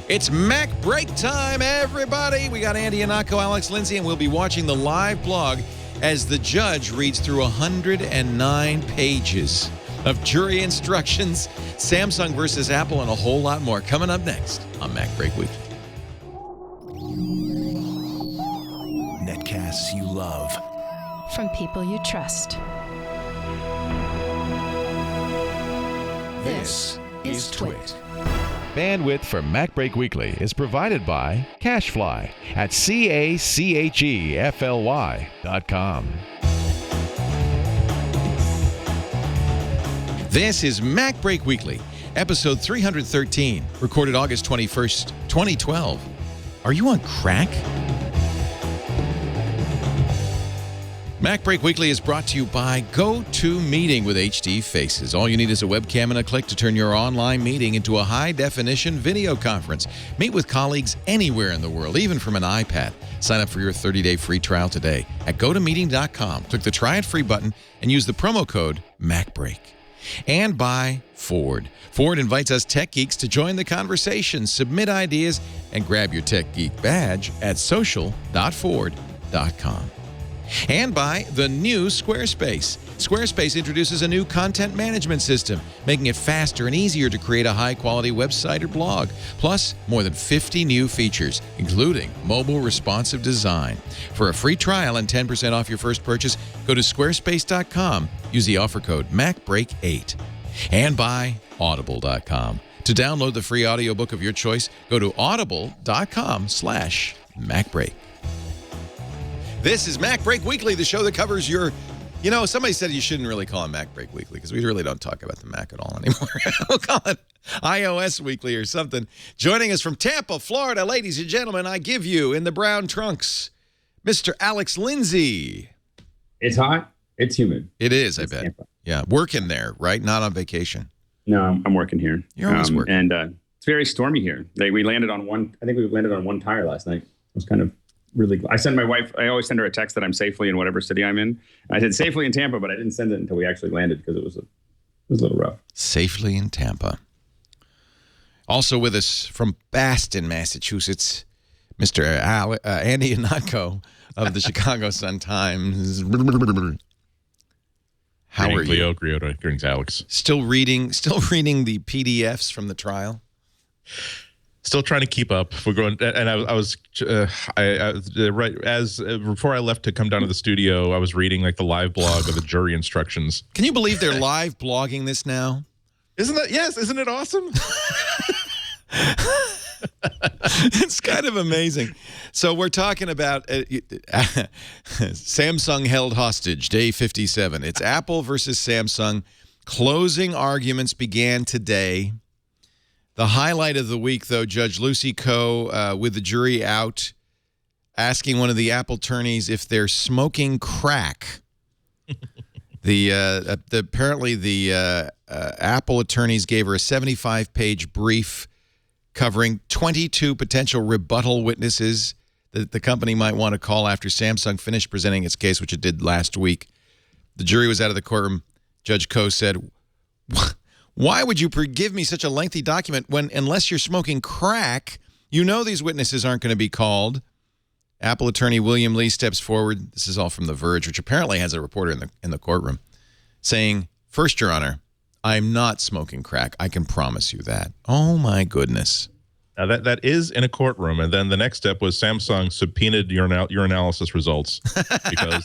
It's Mac break time, everybody. We got Andy Anako, Alex Lindsay, and we'll be watching the live blog as the judge reads through 109 pages of jury instructions, Samsung versus Apple, and a whole lot more coming up next on Mac Break Weekly. Netcasts you love. From people you trust. This is TWiT. Bandwidth for MacBreak Weekly is provided by Cachefly at CACHEFLY.com. This is Mac Break Weekly, episode 313, recorded August 21st, 2012. Are you on crack? Mac Break Weekly is brought to you by GoToMeeting with HD Faces. All you need is a webcam and a click to turn your online meeting into a high-definition video conference. Meet with colleagues anywhere in the world, even from an iPad. Sign up for your 30-day free trial today at GoToMeeting.com. Click the Try It Free button and use the promo code MacBreak. And by Ford. Ford invites us tech geeks to join the conversation, submit ideas, and grab your Tech Geek badge at social.ford.com. And by the new Squarespace. Squarespace introduces a new content management system, making it faster and easier to create a high-quality website or blog. Plus, more than 50 new features, including mobile responsive design. For a free trial and 10% off your first purchase, go to squarespace.com. Use the offer code MacBreak8. And by Audible.com. To download the free audiobook of your choice, go to audible.com/MacBreak. This is Mac Break Weekly, the show that covers your... You know, somebody said you shouldn't really call it Mac Break Weekly because we really don't talk about the Mac at all anymore. We'll call it iOS Weekly or something. Joining us from Tampa, Florida, ladies and gentlemen, I give you, in the brown trunks, Mr. Alex Lindsay. It's hot. It's humid. It is, I bet. Tampa. Yeah, working there, right? Not on vacation. No, I'm working here. You're always working. And it's very stormy here. We landed on one... I think we landed on one tire last night. It was kind of... really, I send my wife, I always send her a text that I'm safely in whatever city I'm in. I said safely in Tampa, but I didn't send it until we actually landed because it was a little rough. Safely in Tampa. Also with us from Boston, Massachusetts, Mr. Andy Anako of the Chicago Sun-Times. How are you? Leo, greetings, Alex. Still reading the PDFs from the trial? Still trying to keep up. We're going, and I was right as before I left to come down to the studio, I was reading like the live blog of the jury instructions. Can you believe they're live blogging this now? Isn't it awesome? It's kind of amazing. So we're talking about Samsung held hostage, day 57. It's Apple versus Samsung. Closing arguments began today. The highlight of the week, though, Judge Lucy Koh, with the jury out, asking one of the Apple attorneys if they're smoking crack. Apparently the Apple attorneys gave her a 75-page brief covering 22 potential rebuttal witnesses that the company might want to call after Samsung finished presenting its case, which it did last week. The jury was out of the courtroom. Judge Koh said, "Why would you give me such a lengthy document when, unless you're smoking crack, you know these witnesses aren't going to be called?" Apple attorney William Lee steps forward. This is all from The Verge, which apparently has a reporter in the courtroom, saying, "First, Your Honor, I'm not smoking crack. I can promise you that." Oh, my goodness. Now that is in a courtroom, and then the next step was Samsung subpoenaed urinalysis results because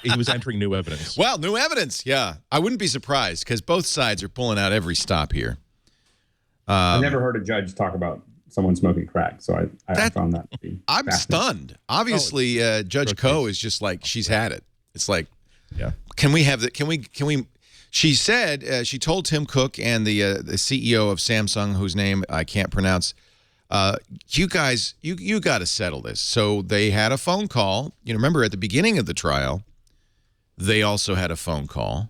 he was entering new evidence. Well, new evidence, yeah. I wouldn't be surprised because both sides are pulling out every stop here. I've never heard a judge talk about someone smoking crack, so I found that to be I'm stunned. Obviously, Judge Koh is just like, she's had it. It's like, yeah. Can we have that? Can we? She said, she told Tim Cook and the CEO of Samsung, whose name I can't pronounce, you guys, you got to settle this. So they had a phone call. You know, remember at the beginning of the trial, they also had a phone call.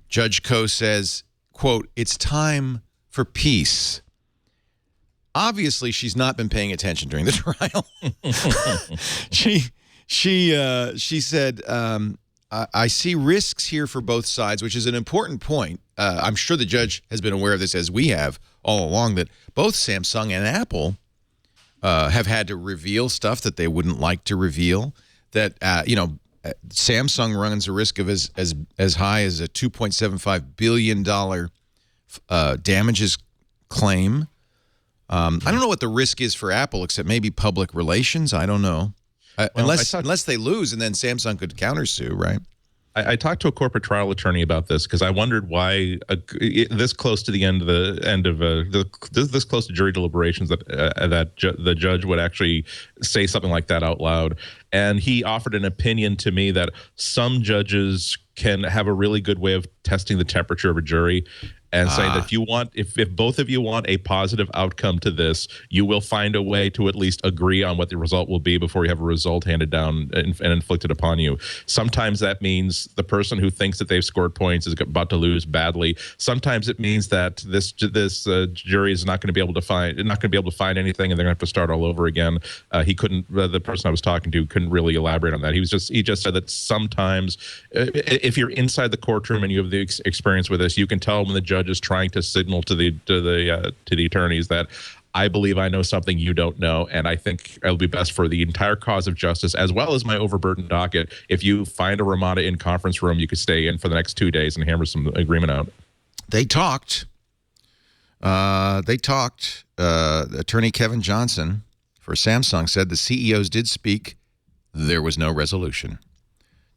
Judge Koh says, quote, "It's time for peace." Obviously, she's not been paying attention during the trial. She said, I see risks here for both sides, which is an important point. I'm sure the judge has been aware of this, as we have all along, that both Samsung and Apple have had to reveal stuff that they wouldn't like to reveal. That Samsung runs a risk of as high as a $2.75 billion damages claim. I don't know what the risk is for Apple, except maybe public relations. I don't know. Unless they lose, and then Samsung could countersue, right? I talked to a corporate trial attorney about this because I wondered why this close to the end of this close to jury deliberations that the judge would actually say something like that out loud. And he offered an opinion to me that some judges can have a really good way of testing the temperature of a jury, and saying that if both of you want a positive outcome to this, you will find a way to at least agree on what the result will be before you have a result handed down and inflicted upon you. Sometimes that means the person who thinks that they've scored points is about to lose badly. Sometimes it means that this jury is not going to be able to find anything, and they're going to have to start all over again. He couldn't. The person I was talking to couldn't really elaborate on that. He just said that sometimes, if you're inside the courtroom and you have the experience with this, you can tell when the judge is trying to signal to the attorneys that I believe I know something you don't know, and I think it'll be best for the entire cause of justice, as well as my overburdened docket. If you find a Ramada in conference room, you could stay in for the next 2 days and hammer some agreement out. They talked. Attorney Kevin Johnson for Samsung said the CEOs did speak. There was no resolution,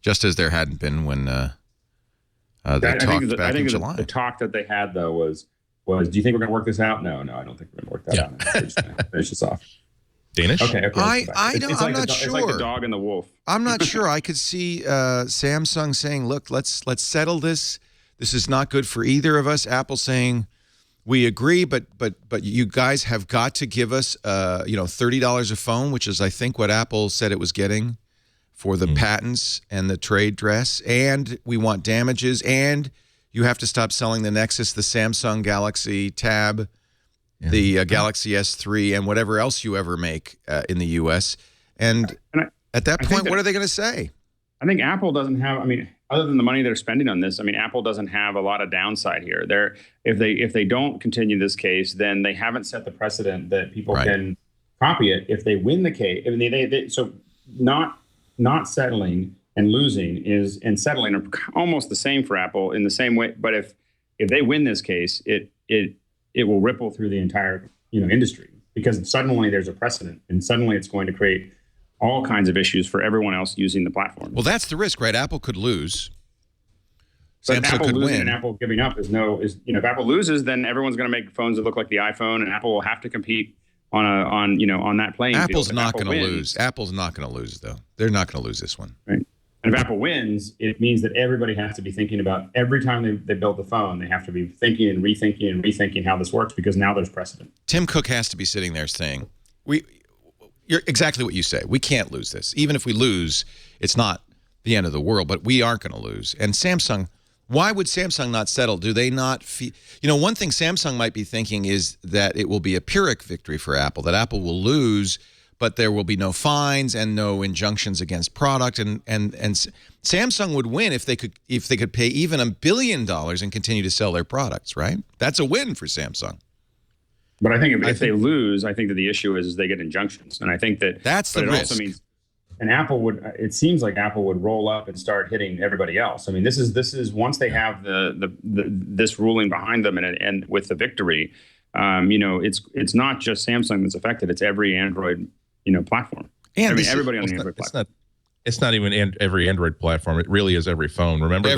just as there hadn't been when they talked back in July. The talk that they had, though, was do you think we're going to work this out? No, I don't think we're going to work that out. They're just going to finish this off. Danish? Okay. I'm not sure. It's like the dog and the wolf. I'm not sure. I could see Samsung saying, look, let's settle this. This is not good for either of us. Apple saying, we agree, but you guys have got to give us $30 a phone, which is, I think, what Apple said it was getting for the patents and the trade dress, and we want damages, and you have to stop selling the Nexus, the Samsung Galaxy Tab, the Galaxy S3, and whatever else you ever make in the U.S. And at that point, what are they going to say? I think Apple doesn't have, other than the money they're spending on this, Apple doesn't have a lot of downside here. If they don't continue this case, then they haven't set the precedent that people can copy it. If they win the case, so not settling and losing and settling are almost the same for Apple in the same way. But if they win this case, it will ripple through the entire industry, because suddenly there's a precedent, and suddenly it's going to create all kinds of issues for everyone else using the platform. Well, that's the risk, right? Apple could lose. But Samsung Apple could losing win. and Apple giving up if Apple loses, then everyone's going to make phones that look like the iPhone, and Apple will have to compete on that playing field. Apple's not going to lose. Apple's not going to lose, though. They're not going to lose this one. Right. And if Apple wins, it means that everybody has to be thinking about every time they build the phone, they have to be thinking and rethinking how this works, because now there's precedent. Tim Cook has to be sitting there saying, you're exactly what you say. We can't lose this. Even if we lose, it's not the end of the world, but we aren't going to lose. And Samsung, why would Samsung not settle? Do they not feel, one thing Samsung might be thinking is that it will be a Pyrrhic victory for Apple, that Apple will lose, but there will be no fines and no injunctions against product. And Samsung would win if they could pay even $1 billion and continue to sell their products, right? That's a win for Samsung. But I think if they lose, I think that the issue is they get injunctions, and I think that's the risk. Also means, and Apple would. It seems like Apple would roll up and start hitting everybody else. This is once they have this ruling behind them, and with the victory, it's not just Samsung that's affected. It's every Android platform. And everybody on the Android platform. It's not even every Android platform. It really is every phone. Remember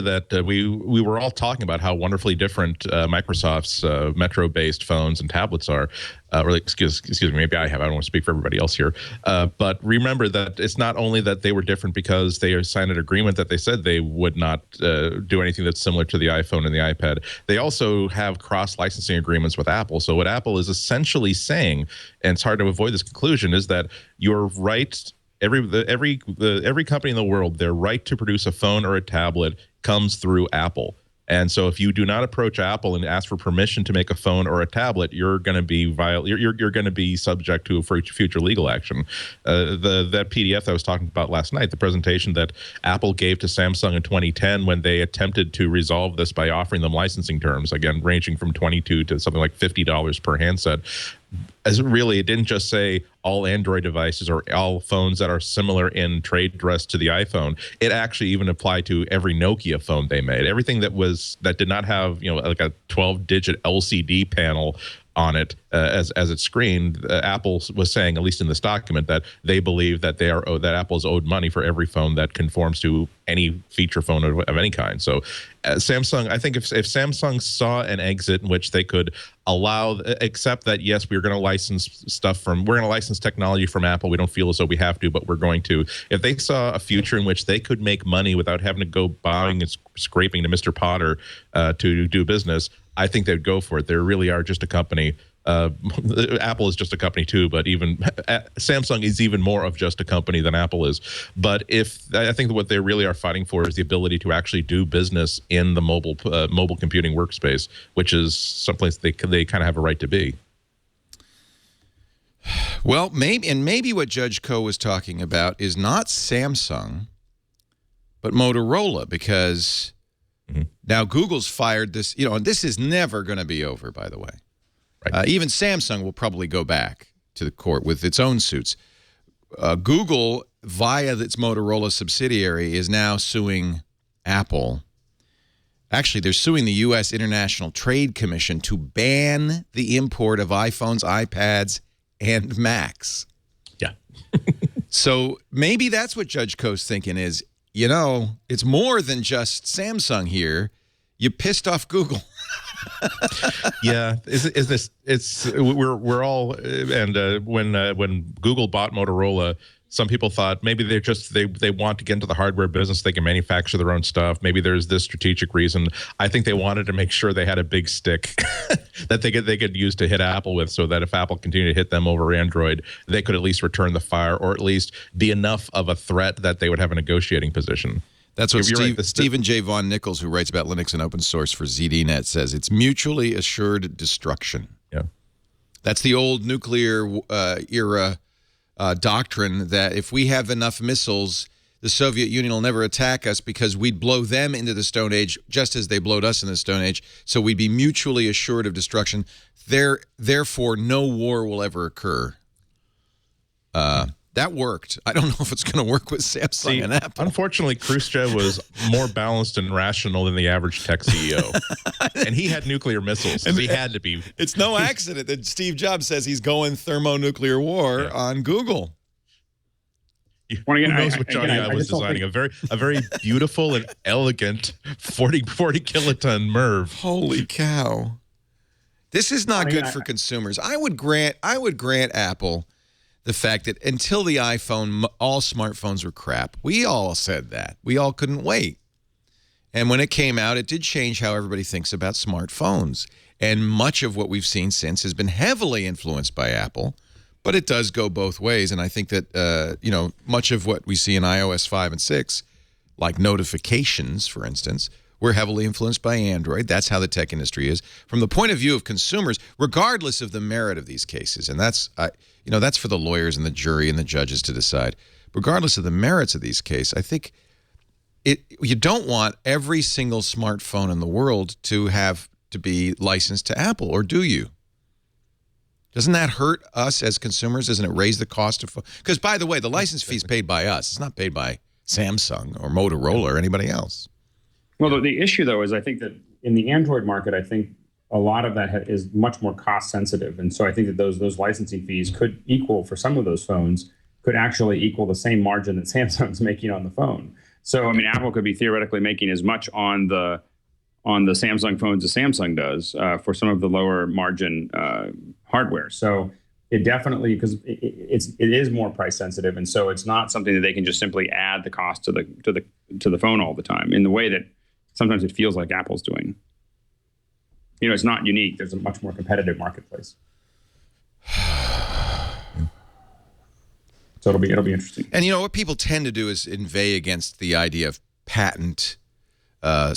that we were all talking about how wonderfully different Microsoft's Metro-based phones and tablets are. Excuse me, maybe I don't want to speak for everybody else here. But remember that it's not only that they were different because they signed an agreement that they said they would not do anything that's similar to the iPhone and the iPad. They also have cross-licensing agreements with Apple. So what Apple is essentially saying, and it's hard to avoid this conclusion, is that your right. Every company in the world, their right to produce a phone or a tablet comes through Apple. And so if you do not approach Apple and ask for permission to make a phone or a tablet, you're going to be you're going to be subject to future legal action. That PDF that I was talking about last night, the presentation that Apple gave to Samsung in 2010 when they attempted to resolve this by offering them licensing terms, again ranging from $22 to something like $50 per handset. as really, it didn't just say all Android devices or all phones that are similar in trade dress to the iPhone. It actually even applied to every Nokia phone they made. Everything that did not have, like a 12-digit LCD panel on it as its screen. Apple was saying, at least in this document, that they believe that that Apple is owed money for every phone that conforms to any feature phone of any kind. So Samsung, I think if Samsung saw an exit in which they could accept that, yes, we're going to license technology from Apple. We don't feel as though we have to, but we're going to. If they saw a future in which they could make money without having to go buying and scraping to Mr. Potter to do business, I think they'd go for it. They really are just a company. Apple is just a company too, but even Samsung is even more of just a company than Apple is. But I think what they really are fighting for is the ability to actually do business in the mobile computing workspace, which is someplace they kind of have a right to be. Well, maybe what Judge Koh was talking about is not Samsung, but Motorola, because now Google's fired this, and this is never going to be over, by the way. Right. Even Samsung will probably go back to the court with its own suits. Google, via its Motorola subsidiary, is now suing Apple. Actually, they're suing the U.S. International Trade Commission to ban the import of iPhones, iPads, and Macs. Yeah. So maybe that's what Judge Koh's thinking is, it's more than just Samsung here. You pissed off Google. Yeah, we're all, and when Google bought Motorola, some people thought maybe they want to get into the hardware business. They can manufacture their own stuff. Maybe there's this strategic reason. I think they wanted to make sure they had a big stick that they could use to hit Apple with, so that if Apple continued to hit them over Android, they could at least return the fire, or at least be enough of a threat that they would have a negotiating position. That's what Stephen J. Von Nichols, who writes about Linux and open source for ZDNet, says. It's mutually assured destruction. Yeah, that's the old nuclear era doctrine that if we have enough missiles, the Soviet Union will never attack us because we'd blow them into the Stone Age just as they blowed us in the Stone Age. So we'd be mutually assured of destruction. Therefore, no war will ever occur. That worked. I don't know if it's going to work with Samsung and Apple. Unfortunately, Khrushchev was more balanced and rational than the average tech CEO. And he had nuclear missiles, so he had to be. It's no accident that Steve Jobs says he's going thermonuclear war on Google. Who knows what Johnny I was designing? A very beautiful and elegant 40 kiloton MERV. Holy cow. This is not good for consumers. I would grant Apple the fact that until the iPhone, all smartphones were crap. We all said that. We all couldn't wait. And when it came out, it did change how everybody thinks about smartphones. And much of what we've seen since has been heavily influenced by Apple. But it does go both ways. And I think that, much of what we see in iOS 5 and 6, like notifications, for instance, were heavily influenced by Android. That's how the tech industry is. From the point of view of consumers, regardless of the merit of these cases, and that's for the lawyers and the jury and the judges to decide. Regardless of the merits of these cases, I think you don't want every single smartphone in the world to have to be licensed to Apple, or do you? Doesn't that hurt us as consumers? Doesn't it raise the cost of? Because, by the way, the license fee is paid by us. It's not paid by Samsung or Motorola or anybody else. Well, the issue, though, is I think that in the Android market, I think a lot of that is much more cost sensitive. And so I think that those licensing fees could equal, for some of those phones, could actually equal the same margin that Samsung's making on the phone. So, I mean, Apple could be theoretically making as much on the Samsung phones as Samsung does for some of the lower margin hardware. So it definitely, because it is more price sensitive, and so it's not something that they can just simply add the cost to the phone all the time in the way that sometimes it feels like Apple's doing. It's not unique. There's a much more competitive marketplace. So it'll be interesting. And what people tend to do is inveigh against the idea of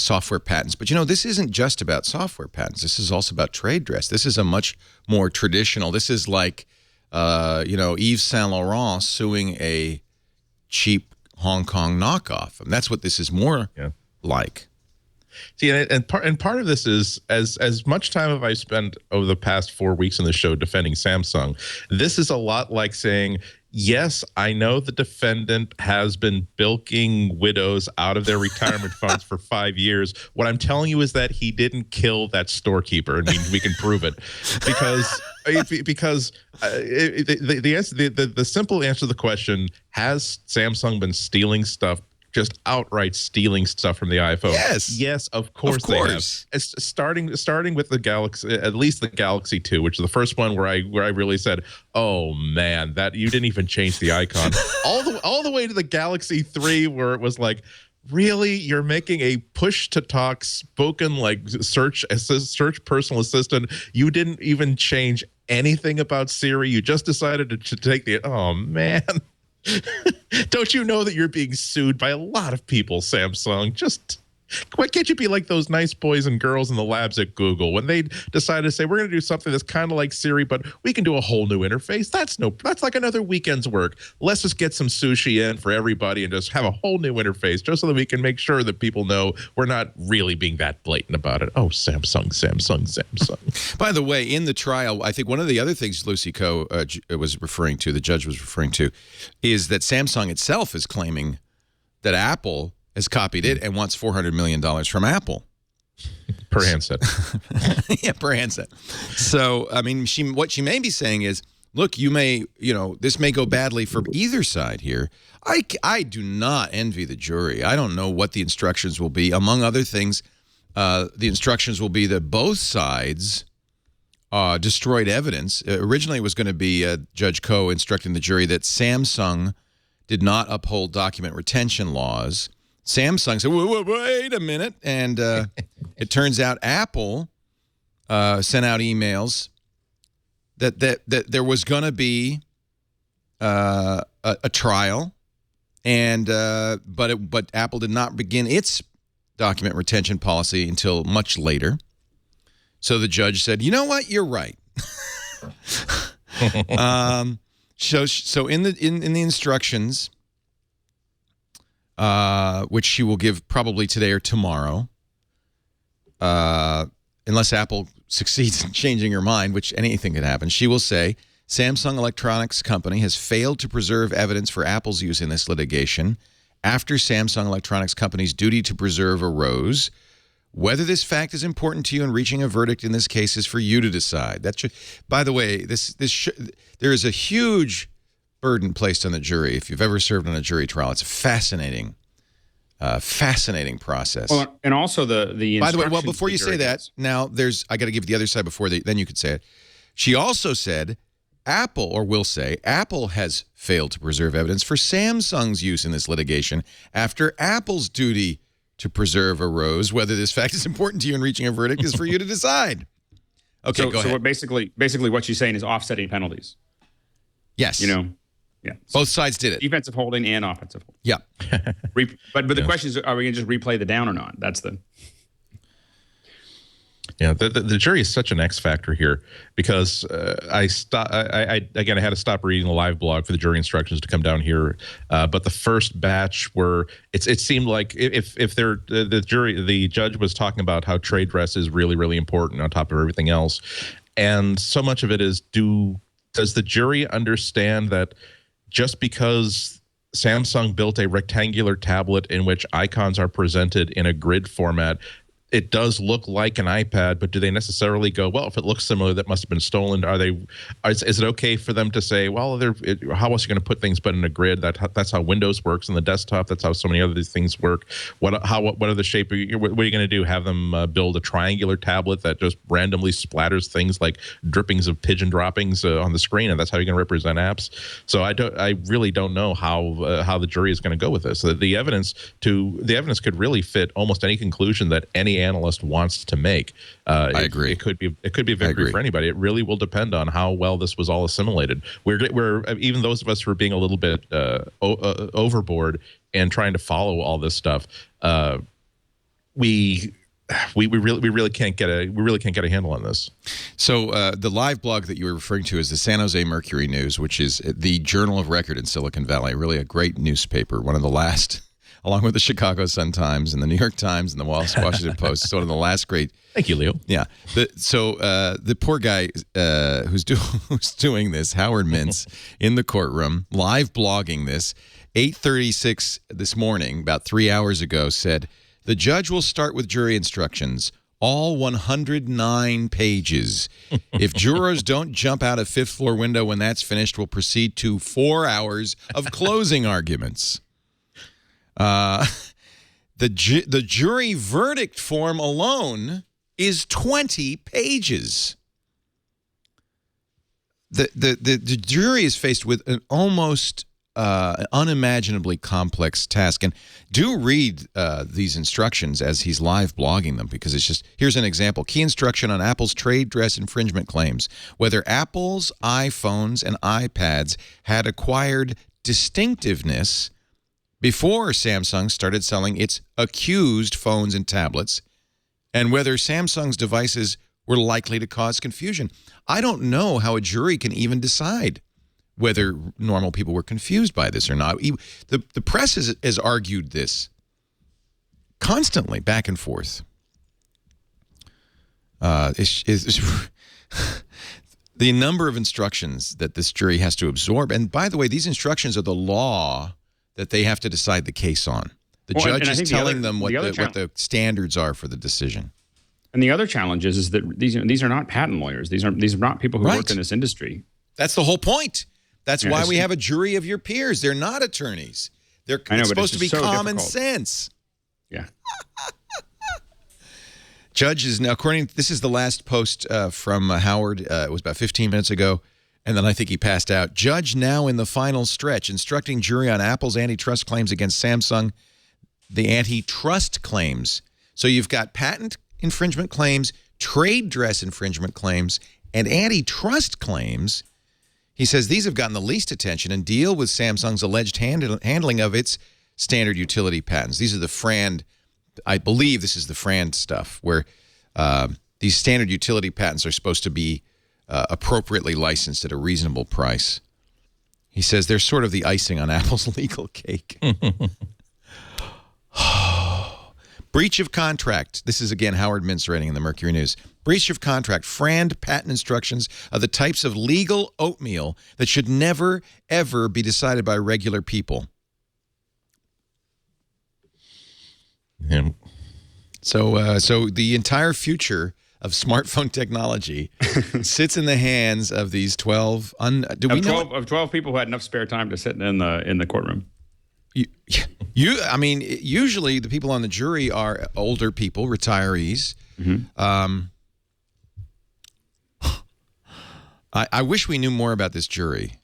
software patents. But this isn't just about software patents. This is also about trade dress. This is a much more traditional. This is like Yves Saint Laurent suing a cheap Hong Kong knockoff. And that's what this is more like. See, and part of this is as much time have I spent over the past 4 weeks on the show defending Samsung. This is a lot like saying, yes, I know the defendant has been bilking widows out of their retirement funds for 5 years. What I'm telling you is that he didn't kill that storekeeper, and we can prove it because the simple answer to the question, has Samsung been stealing stuff? Just outright stealing stuff from the iPhone. Yes, of course they have. It's starting with the Galaxy, at least the Galaxy 2, which is the first one where I really said, "Oh man, that you didn't even change the icon." all the way to the Galaxy 3, where it was like, really, you're making a push to talk spoken like search personal assistant. You didn't even change anything about Siri. You just decided to take the. Oh man. Don't you know that you're being sued by a lot of people, Samsung? Just why can't you be like those nice boys and girls in the labs at Google when they decided to say, we're going to do something that's kind of like Siri, but we can do a whole new interface? That's like another weekend's work. Let's just get some sushi in for everybody and just have a whole new interface just so that we can make sure that people know we're not really being that blatant about it. Oh, Samsung. By the way, in the trial, I think one of the other things Lucy Coe was referring to, the judge was referring to, is that Samsung itself is claiming that Apple has copied it and wants $400 million from Apple. Per handset. Yeah, per handset. So, I mean, what she may be saying is, look, this may go badly for either side here. I do not envy the jury. I don't know what the instructions will be. Among other things, the instructions will be that both sides destroyed evidence. Originally, it was going to be Judge Coe instructing the jury that Samsung did not uphold document retention laws. Samsung said, wait a minute. And it turns out Apple sent out emails that there was going to be a trial, and but Apple did not begin its document retention policy until much later. So the judge said, you know what? You're right. So in the instructions, which she will give probably today or tomorrow, unless Apple succeeds in changing her mind, which anything could happen, she will say, Samsung Electronics Company has failed to preserve evidence for Apple's use in this litigation after Samsung Electronics Company's duty to preserve arose. Whether this fact is important to you in reaching a verdict in this case is for you to decide. By the way, there is a huge burden placed on the jury. If you've ever served on a jury trial, it's a fascinating process. Well, and also the by the way, well, before you say that, now I got to give the other side before then you could say it. She also said Apple has failed to preserve evidence for Samsung's use in this litigation after Apple's duty to preserve arose. Whether this fact is important to you in reaching a verdict is for you to decide. Okay, go ahead. So basically what she's saying is offsetting penalties. Yes. Yeah. Both sides did it. Defensive holding and offensive holding. Yeah. But the question is, are we going to just replay the down or not? That's the... Yeah, the jury is such an X factor here because I had to stop reading the live blog for the jury instructions to come down here. But the first batch it seemed like if the judge was talking about how trade dress is really, really important on top of everything else. And so much of it is, does the jury understand that just because Samsung built a rectangular tablet in which icons are presented in a grid format, it does look like an iPad, but do they necessarily go, well, if it looks similar, that must have been stolen? Is it okay for them to say, well, how else are you going to put things but in a grid? That's how Windows works on the desktop. That's how so many other things work. What are the shape? What are you going to do? Have them build a triangular tablet that just randomly splatters things like drippings of pigeon droppings on the screen, and that's how you're going to represent apps? So I really don't know how the jury is going to go with this. The evidence could really fit almost any conclusion that any analyst wants to make. I agree. It could be a victory for anybody. It really will depend on how well this was all assimilated. We're even those of us who are being a little bit overboard and trying to follow all this stuff. We really can't get a handle on this. So the live blog that you were referring to is the San Jose Mercury News, which is the journal of record in Silicon Valley. Really a great newspaper, one of the last along with the Chicago Sun-Times and the New York Times and the Washington Post. Sort of the last great. Thank you, Leo. Yeah. The poor guy who's doing this, Howard Mintz, in the courtroom, live blogging this, 8:36 this morning, about 3 hours ago, said, the judge will start with jury instructions, all 109 pages. If jurors don't jump out a fifth-floor window when that's finished, we'll proceed to 4 hours of closing arguments. The jury verdict form alone is 20 pages. The jury is faced with an almost unimaginably complex task. And do read these instructions as he's live blogging them, because it's just, here's an example. Key instruction on Apple's trade dress infringement claims. Whether Apple's iPhones and iPads had acquired distinctiveness before Samsung started selling its accused phones and tablets, and whether Samsung's devices were likely to cause confusion. I don't know how a jury can even decide whether normal people were confused by this or not. The press has argued this constantly, back and forth. The number of instructions that this jury has to absorb, and by the way, these instructions are the law that they have to decide the case on. The judge is telling them what the standards are for the decision. And the other challenge is that these are not patent lawyers. These are not people who work in this industry. That's the whole point. That's why we have a jury of your peers. They're not attorneys. It's supposed to be common sense. Yeah. Judge is now, this is the last post from Howard. It was about 15 minutes ago, and then I think he passed out. Judge now in the final stretch, instructing jury on Apple's antitrust claims against Samsung, the antitrust claims. So you've got patent infringement claims, trade dress infringement claims, and antitrust claims. He says these have gotten the least attention and deal with Samsung's alleged handling of its standard utility patents. These are the FRAND, I believe this is the FRAND stuff, where these standard utility patents are supposed to be appropriately licensed at a reasonable price. He says they're sort of the icing on Apple's legal cake. Breach of contract. This is, again, Howard Mintz writing in the Mercury News. Breach of contract. FRAND patent instructions are the types of legal oatmeal that should never, ever be decided by regular people. Yeah. So the entire future of smartphone technology sits in the hands of these 12... Of 12 people who had enough spare time to sit in the courtroom. I mean, usually the people on the jury are older people, retirees. Mm-hmm. I wish we knew more about this jury.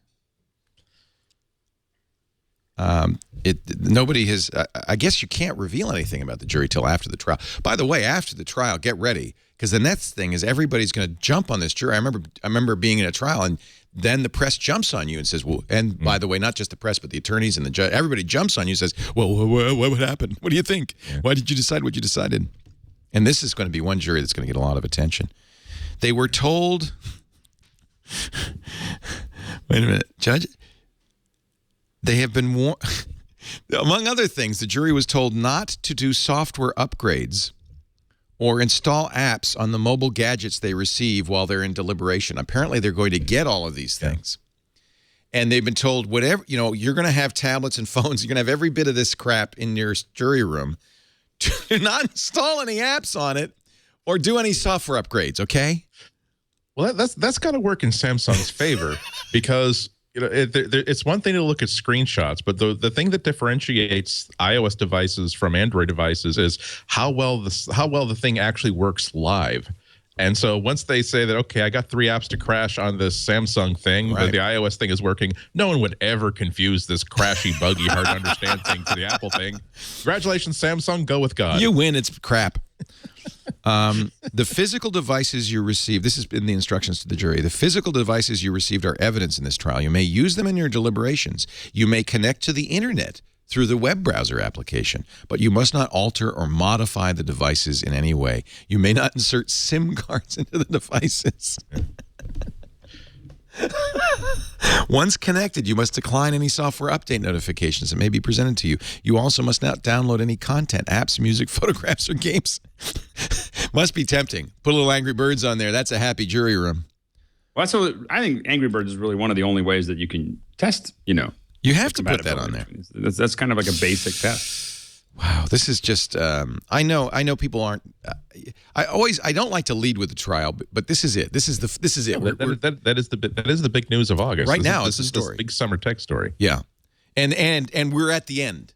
Nobody has. I guess you can't reveal anything about the jury till after the trial. By the way, after the trial, get ready, because the next thing is everybody's going to jump on this jury. I remember being in a trial, and then the press jumps on you and says, "Well," and by the way, not just the press, but the attorneys and the judge. Everybody jumps on you and says, "Well, what happened? What do you think? Why did you decide what you decided?" And this is going to be one jury that's going to get a lot of attention. They were told. Wait a minute, Judge. They have been warned. Among other things, the jury was told not to do software upgrades or install apps on the mobile gadgets they receive while they're in deliberation. Apparently, they're going to get all of these things. Yeah. And they've been told, whatever, you're going to have tablets and phones. You're going to have every bit of this crap in your jury room. Do not install any apps on it or do any software upgrades, okay? Well, that's got to work in Samsung's favor because... it's one thing to look at screenshots, but the thing that differentiates iOS devices from Android devices is how well the thing actually works live. And so once they say that, okay, I got 3 apps to crash on this Samsung thing, but the iOS thing is working, no one would ever confuse this crashy, buggy, hard to understand thing to the Apple thing. Congratulations, Samsung. Go with God. You win. It's crap. The physical devices you received, this has been the instructions to the jury, the physical devices you received are evidence in this trial. You may use them in your deliberations. You may connect to the internet through the web browser application, but you must not alter or modify the devices in any way. You may not insert SIM cards into the devices. Once connected, you must decline any software update notifications that may be presented to you. You also must not download any content, apps, music, photographs, or games. Must be tempting. Put a little Angry Birds on there. That's a happy jury room. Well, so I think Angry Birds is really one of the only ways that you can test, You have to put that on there. That's kind of like a basic test. Wow, this is just. I know people aren't. I don't like to lead with the trial, but this is it. This is it. That is the big news of August. Right now, this is the big summer tech story. Yeah, and we're at the end.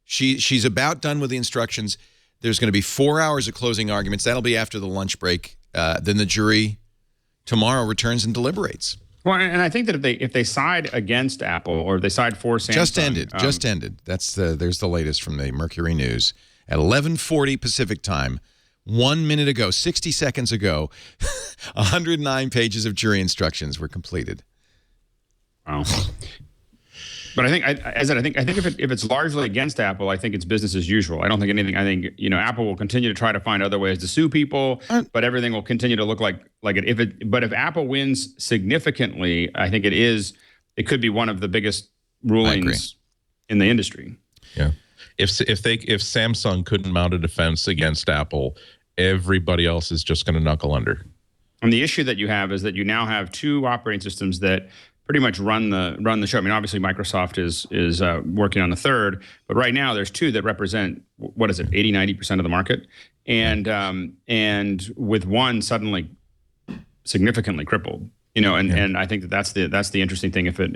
She's about done with the instructions. There's going to be 4 hours of closing arguments. That'll be after the lunch break. Then the jury tomorrow returns and deliberates. Well, and I think that if they side against Apple or they side for Samsung, just ended. There's the latest from the Mercury News at 11:40 Pacific time, 1 minute ago, 60 seconds ago. 109 pages of jury instructions were completed. Wow. But I think if it's largely against Apple, I think it's business as usual. I don't think anything. I think Apple will continue to try to find other ways to sue people, but everything will continue to look like it. But if Apple wins significantly, I think it could be one of the biggest rulings in the industry. Yeah. If Samsung couldn't mount a defense against Apple, everybody else is just going to knuckle under. And the issue that you have is that you now have two operating systems that pretty much run the show. I mean, obviously Microsoft is working on the third, but right now there's two that represent, 80-90% of the market, and with one suddenly significantly crippled. And I think that's the interesting thing. But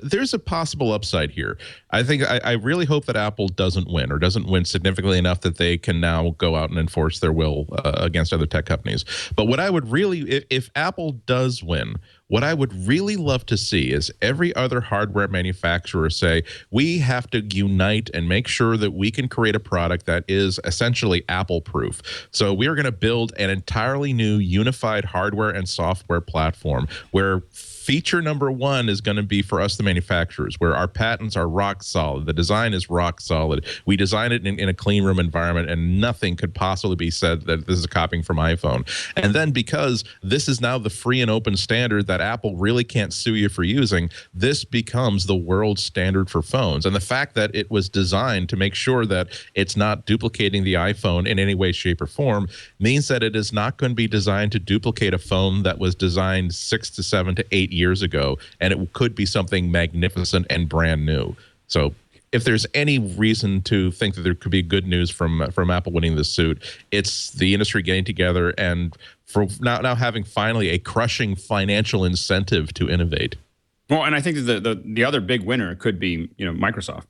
there's a possible upside here. I think I really hope that Apple doesn't win significantly enough that they can now go out and enforce their will against other tech companies. But what I would really, if Apple does win, what I would really love to see is every other hardware manufacturer say, we have to unite and make sure that we can create a product that is essentially Apple-proof. So we are going to build an entirely new unified hardware and software platform where feature number one is going to be for us, the manufacturers, where our patents are rock solid. The design is rock solid. We design it in a clean room environment, and nothing could possibly be said that this is a copying from iPhone. And then because this is now the free and open standard that Apple really can't sue you for using, this becomes the world standard for phones. And the fact that it was designed to make sure that it's not duplicating the iPhone in any way, shape, or form means that it is not going to be designed to duplicate a phone that was designed 6 to 7 to 8 years ago, and it could be something magnificent and brand new. So if there's any reason to think that there could be good news from Apple winning this suit, it's the industry getting together and for now having finally a crushing financial incentive to innovate. Well, and I think that the other big winner could be Microsoft.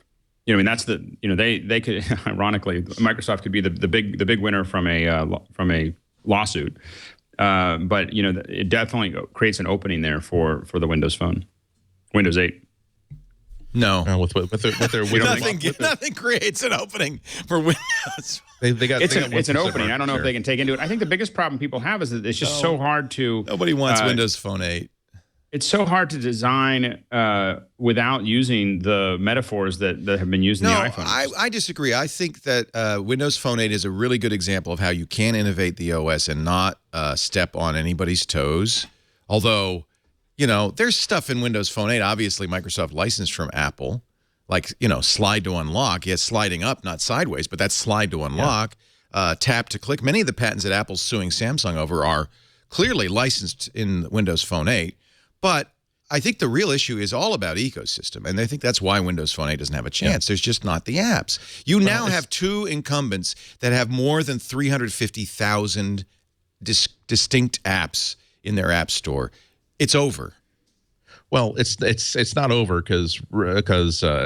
I mean, that's they could ironically, Microsoft could be the big winner from a lawsuit. But it definitely creates an opening there for the Windows Phone, Windows 8. No, with their nothing creates an opening for Windows. It's an opening. I don't know if they can take into it. I think the biggest problem people have is that it's just so hard to. Nobody wants Windows Phone 8. It's so hard to design without using the metaphors that have been used in the iPhone. I disagree. I think that Windows Phone 8 is a really good example of how you can innovate the OS and not step on anybody's toes. Although, there's stuff in Windows Phone 8, obviously Microsoft licensed from Apple, like, slide to unlock. Yes, sliding up, not sideways, but that's slide to unlock, tap to click. Many of the patents that Apple's suing Samsung over are clearly licensed in Windows Phone 8. But I think the real issue is all about ecosystem, and I think that's why Windows Phone 8 doesn't have a chance. Yeah. There's just not the apps. You now have two incumbents that have more than 350,000 distinct apps in their app store. It's over. Well, it's not over because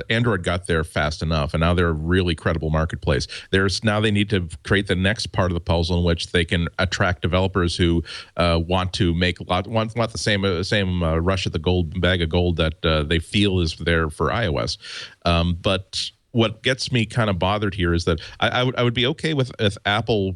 Android got there fast enough, and now they're a really credible marketplace. Now they need to create the next part of the puzzle in which they can attract developers who want to want the same rush at the gold bag of gold that they feel is there for iOS. But what gets me kind of bothered here is that I would be okay with Apple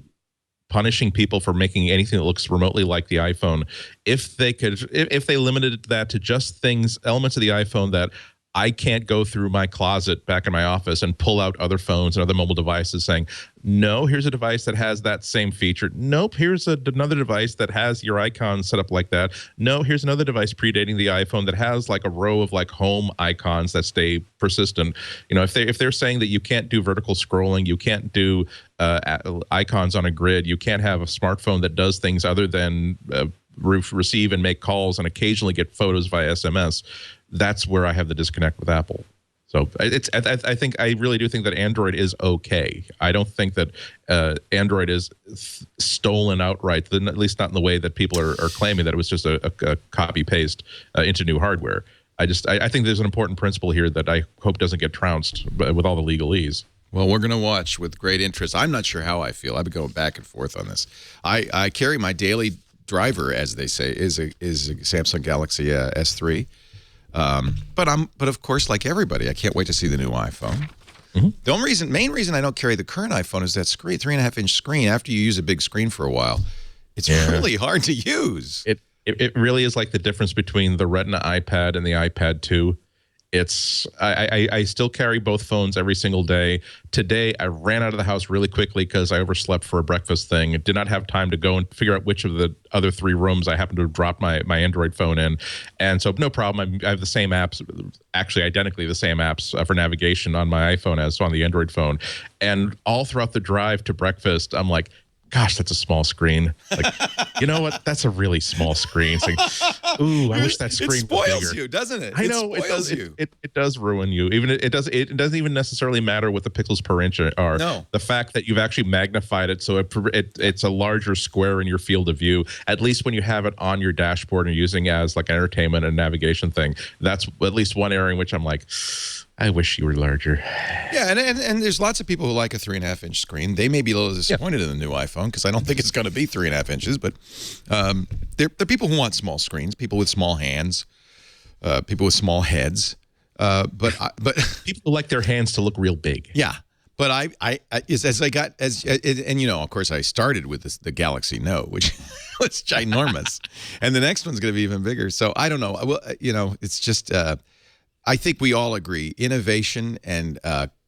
punishing people for making anything that looks remotely like the iPhone if they limited that to just elements of the iPhone that I can't go through my closet back in my office and pull out other phones and other mobile devices saying, no, here's a device that has that same feature. Nope, here's another device that has your icon set up like that. No, here's another device predating the iPhone that has like a row of like home icons that stay persistent. You know, if they're saying that you can't do vertical scrolling, you can't do icons on a grid, you can't have a smartphone that does things other than receive and make calls and occasionally get photos via SMS, that's where I have the disconnect with Apple. So I really do think that Android is okay. I don't think that Android is stolen outright, at least not in the way that people are claiming that it was just a copy paste into new hardware. I think there's an important principle here that I hope doesn't get trounced with all the legalese. Well, we're going to watch with great interest. I'm not sure how I feel. I've been going back and forth on this. I carry my daily driver, as they say, is a Samsung Galaxy S3. But of course, like everybody, I can't wait to see the new iPhone. Mm-hmm. The main reason I don't carry the current iPhone is that screen, 3.5-inch screen. After you use a big screen for a while, it's really hard to use. It really is like the difference between the Retina iPad and the iPad 2. I still carry both phones every single day. Today, I ran out of the house really quickly because I overslept for a breakfast thing. Did not have time to go and figure out which of the other 3 rooms I happened to have dropped my Android phone in. And so no problem. I have the same apps, actually identically the same apps for navigation on my iPhone as on the Android phone. And all throughout the drive to breakfast, I'm like, gosh, that's a small screen. Like, you know what? That's a really small screen. It's like, ooh, I wish that screen was bigger. It spoils you, doesn't it? I know it does. You. It does ruin you. Even it doesn't even necessarily matter what the pixels per inch are. No. The fact that you've actually magnified it so it's a larger square in your field of view. At least when you have it on your dashboard and using it as like an entertainment and navigation thing, that's at least one area in which I'm like, I wish you were larger. Yeah, and there's lots of people who like a 3.5-inch screen. They may be a little disappointed in the new iPhone because I don't think it's going to be 3.5 inches. But they're people who want small screens, people with small hands, people with small heads. But people who like their hands to look real big. Yeah, but and you know, of course, I started with the Galaxy Note, which was ginormous, and the next one's going to be even bigger. So I don't know. Well, you know, it's just. I think we all agree innovation and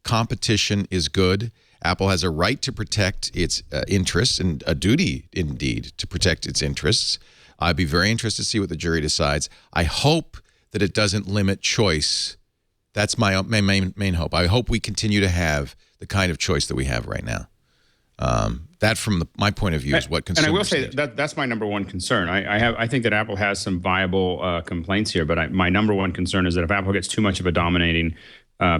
competition is good. Apple has a right to protect its interests and a duty, indeed, to protect its interests. I'd be very interested to see what the jury decides. I hope that it doesn't limit choice. That's my main hope. I hope we continue to have the kind of choice that we have right now. That, from my point of view, is what consumers need. And I will say need. that's my number one concern. I think that Apple has some viable complaints here, but my number one concern is that if Apple gets too much of a dominating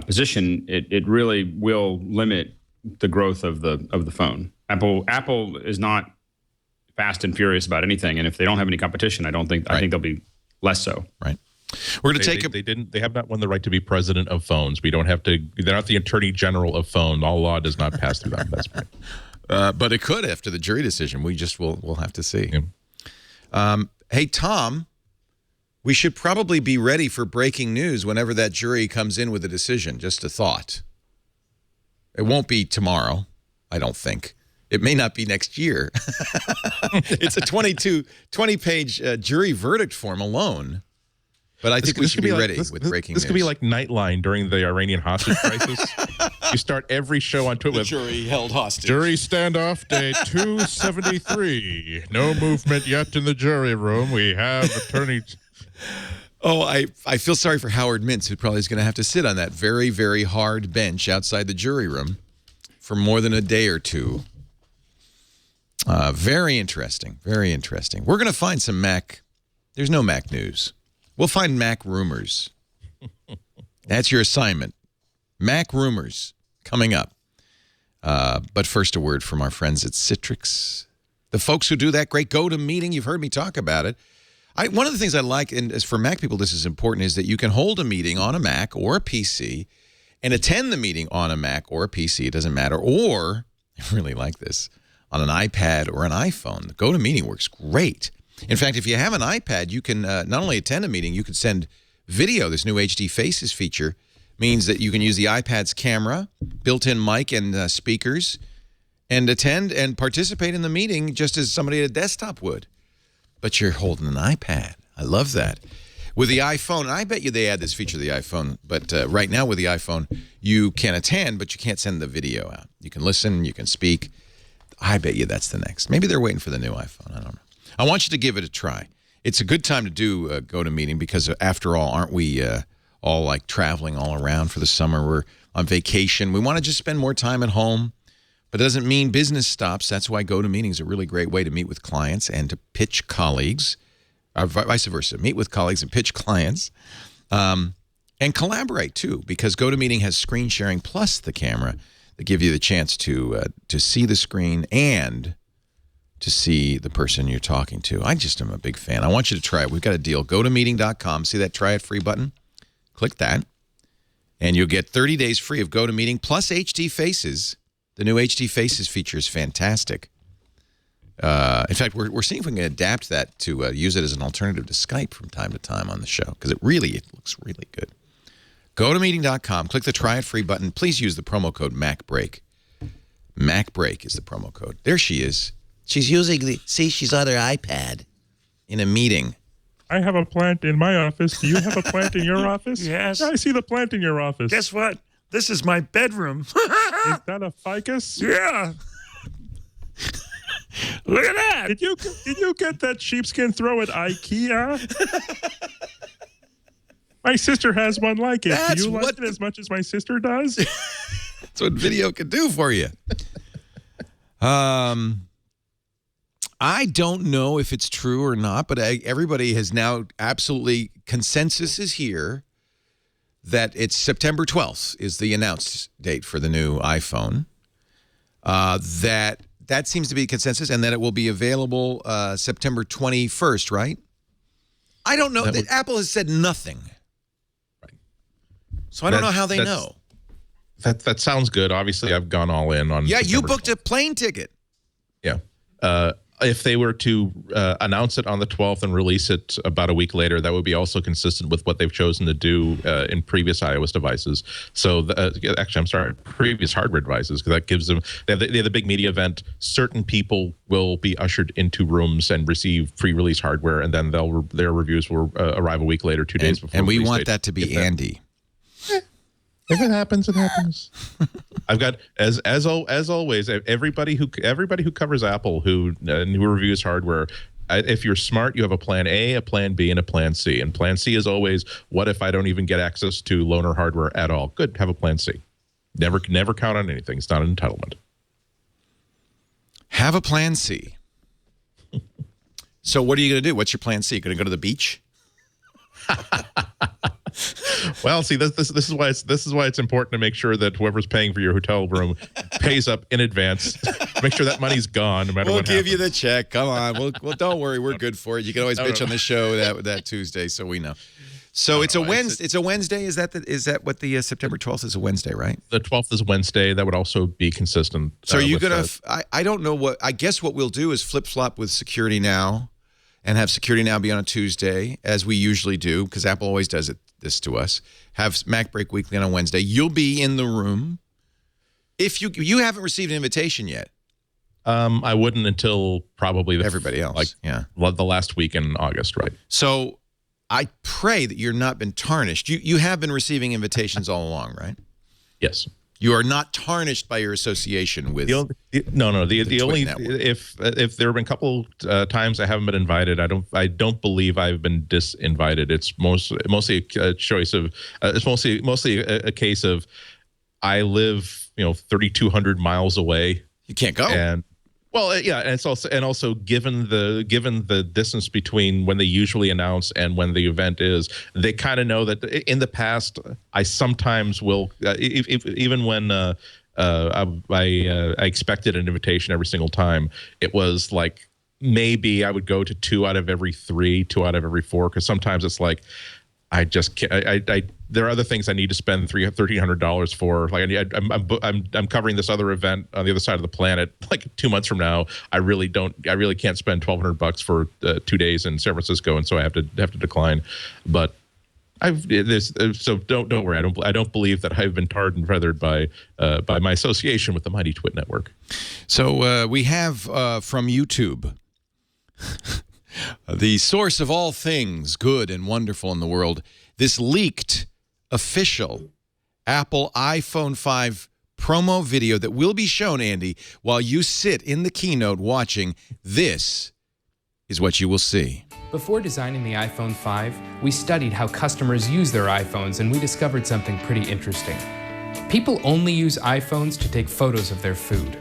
position, it really will limit the growth of the phone. Apple is not fast and furious about anything, and if they don't have any competition, I think they'll be less so. Right. We're going to take They have not won the right to be president of phones. We don't have to. They're not the attorney general of phone. All law does not pass through them. That's right. But it could after the jury decision. We just we'll have to see. Yeah. Hey, Tom, we should probably be ready for breaking news whenever that jury comes in with a decision. Just a thought. It won't be tomorrow, I don't think. It may not be next year. It's a 20-page jury verdict form alone. But I think we should be ready with breaking news. This could be like Nightline during the Iranian hostage crisis. You start every show on Twitter with jury held hostage. Jury standoff day 273. No movement yet in the jury room. We have attorneys. Oh, I feel sorry for Howard Mintz, who probably is going to have to sit on that very, very hard bench outside the jury room for more than a day or two. Very interesting. Very interesting. We're going to find some Mac. There's no Mac news. We'll find Mac rumors. That's your assignment. Mac rumors coming up. But first, a word from our friends at Citrix. The folks who do that great GoToMeeting, you've heard me talk about it. One of the things I like, and as for Mac people this is important, is that you can hold a meeting on a Mac or a PC and attend the meeting on a Mac or a PC, it doesn't matter, or, I really like this, on an iPad or an iPhone. The GoToMeeting works great. In fact, if you have an iPad, you can not only attend a meeting, you can send video. This new HD Faces feature means that you can use the iPad's camera, built-in mic and speakers, and attend and participate in the meeting just as somebody at a desktop would. But you're holding an iPad. I love that. With the iPhone, and I bet you they add this feature to the iPhone, but right now with the iPhone, you can attend, but you can't send the video out. You can listen, you can speak. I bet you that's the next. Maybe they're waiting for the new iPhone. I don't know. I want you to give it a try. It's a good time to do GoToMeeting because, after all, aren't we all like traveling all around for the summer? We're on vacation. We want to just spend more time at home, but it doesn't mean business stops. That's why GoToMeeting is a really great way to meet with clients and to pitch colleagues. Or vice versa, meet with colleagues and pitch clients, and collaborate too, because GoToMeeting has screen sharing plus the camera that give you the chance to see the screen and to see the person you're talking to. I just am a big fan. I want you to try it. We've got a deal. GoToMeeting.com. See that try it free button? Click that, and you'll get 30 days free of GoToMeeting plus HD Faces. The new HD Faces feature is fantastic. In fact, we're seeing if we can adapt that to use it as an alternative to Skype from time to time on the show, because it looks really good. GoToMeeting.com. Click the Try It Free button. Please use the promo code MacBreak. MacBreak is the promo code. There she is. She's using she's on her iPad in a meeting. I have a plant in my office. Do you have a plant in your office? Yes. I see the plant in your office. Guess what? This is my bedroom. Is that a ficus? Yeah. Look at that. Did you get that sheepskin throw at IKEA? My sister has one like it. That's Do you like what it as much as my sister does? That's what video can do for you. I don't know if it's true or not, but everybody has now absolutely, consensus is here that it's September 12th is the announced date for the new iPhone. That seems to be consensus, and that it will be available September 21st, right? I don't know. Apple has said nothing. Right. So I don't know how they know. That sounds good. Obviously, I've gone all in on. Yeah, September you booked 12th. a plane ticket. Yeah. If they were to announce it on the 12th and release it about a week later, that would be also consistent with what they've chosen to do in previous iOS devices. So, actually, I'm sorry, previous hardware devices, because that gives them, they have the big media event. Certain people will be ushered into rooms and receive pre-release hardware, and then their reviews will arrive a week later, 2 days before. And we release want date. that to be Andy. If it happens, it happens. I've got as always, everybody who covers Apple who reviews hardware. If you're smart, you have a plan A, a plan B, and a plan C. And plan C is always, what if I don't even get access to loaner hardware at all? Good, have a plan C. Never count on anything. It's not an entitlement. Have a plan C. So what are you going to do? What's your plan C? Going to go to the beach? Well, see, this is why it's important to make sure that whoever's paying for your hotel room pays up in advance. Make sure that money's gone, no matter what happens. We'll give you the check. Come on. Well, don't worry. We're good for it. You can always bitch on the show that Tuesday, so we know. So it's a Wednesday. It's a Wednesday. Is that what the September 12th is? A Wednesday, right? The 12th is Wednesday. That would also be consistent. So are you gonna? I don't know what. I guess what we'll do is flip flop with Security Now, and have Security Now be on a Tuesday, as we usually do, because Apple always does this to us. Have MacBreak Weekly on a Wednesday. You'll be in the room. If you haven't received an invitation yet. I wouldn't until probably everybody else. The last week in August, right? So I pray that you're not been tarnished. You have been receiving invitations all along, right? Yes. You are not tarnished by your association with the only network. if there have been a couple times I haven't been invited, I don't believe I've been disinvited. It's mostly a choice of it's mostly a case of I live 3,200 miles away. You can't go. And well, yeah, and it's also given the distance between when they usually announce and when the event is, they kind of know that in the past I sometimes will even when I expected an invitation every single time, it was like maybe I would go to 2 out of every 3, 2 out of every 4, because sometimes it's like I just can't. There are other things I need to spend $1,300 for. Like I'm covering this other event on the other side of the planet. Like 2 months from now, I really can't spend $1,200 for 2 days in San Francisco, and so I have to decline. But so don't worry. I don't believe that I've been tarred and feathered by my association with the mighty TWiT network. So we have from YouTube. The source of all things good and wonderful in the world, this leaked official Apple iPhone 5 promo video that will be shown, Andy, while you sit in the keynote watching. This is what you will see. Before designing the iPhone 5, we studied how customers use their iPhones, and we discovered something pretty interesting. People only use iPhones to take photos of their food.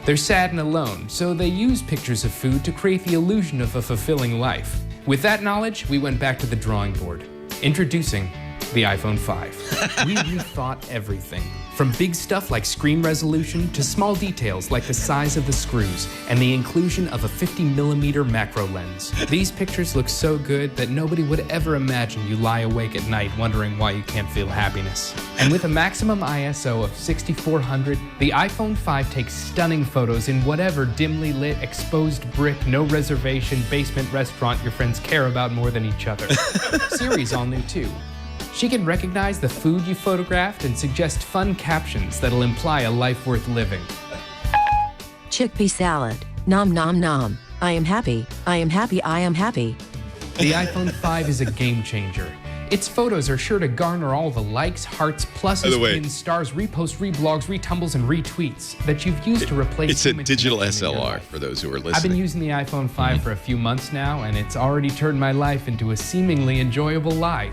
They're sad and alone, so they use pictures of food to create the illusion of a fulfilling life. With that knowledge, we went back to the drawing board. Introducing the iPhone 5. We rethought everything, from big stuff like screen resolution to small details like the size of the screws and the inclusion of a 50mm macro lens. These pictures look so good that nobody would ever imagine you lie awake at night wondering why you can't feel happiness. And with a maximum ISO of 6400, the iPhone 5 takes stunning photos in whatever dimly lit, exposed brick, no reservation basement restaurant your friends care about more than each other. Siri's all new too. She can recognize the food you photographed and suggest fun captions that'll imply a life worth living. Chickpea salad. Nom nom nom. I am happy. I am happy. I am happy. The iPhone 5 is a game changer. Its photos are sure to garner all the likes, hearts, pluses, pins, stars, reposts, reblogs, retumbles, and retweets that you've used to replace. It's a digital SLR for those who are listening. I've been using the iPhone 5 for a few months now, and it's already turned my life into a seemingly enjoyable lie.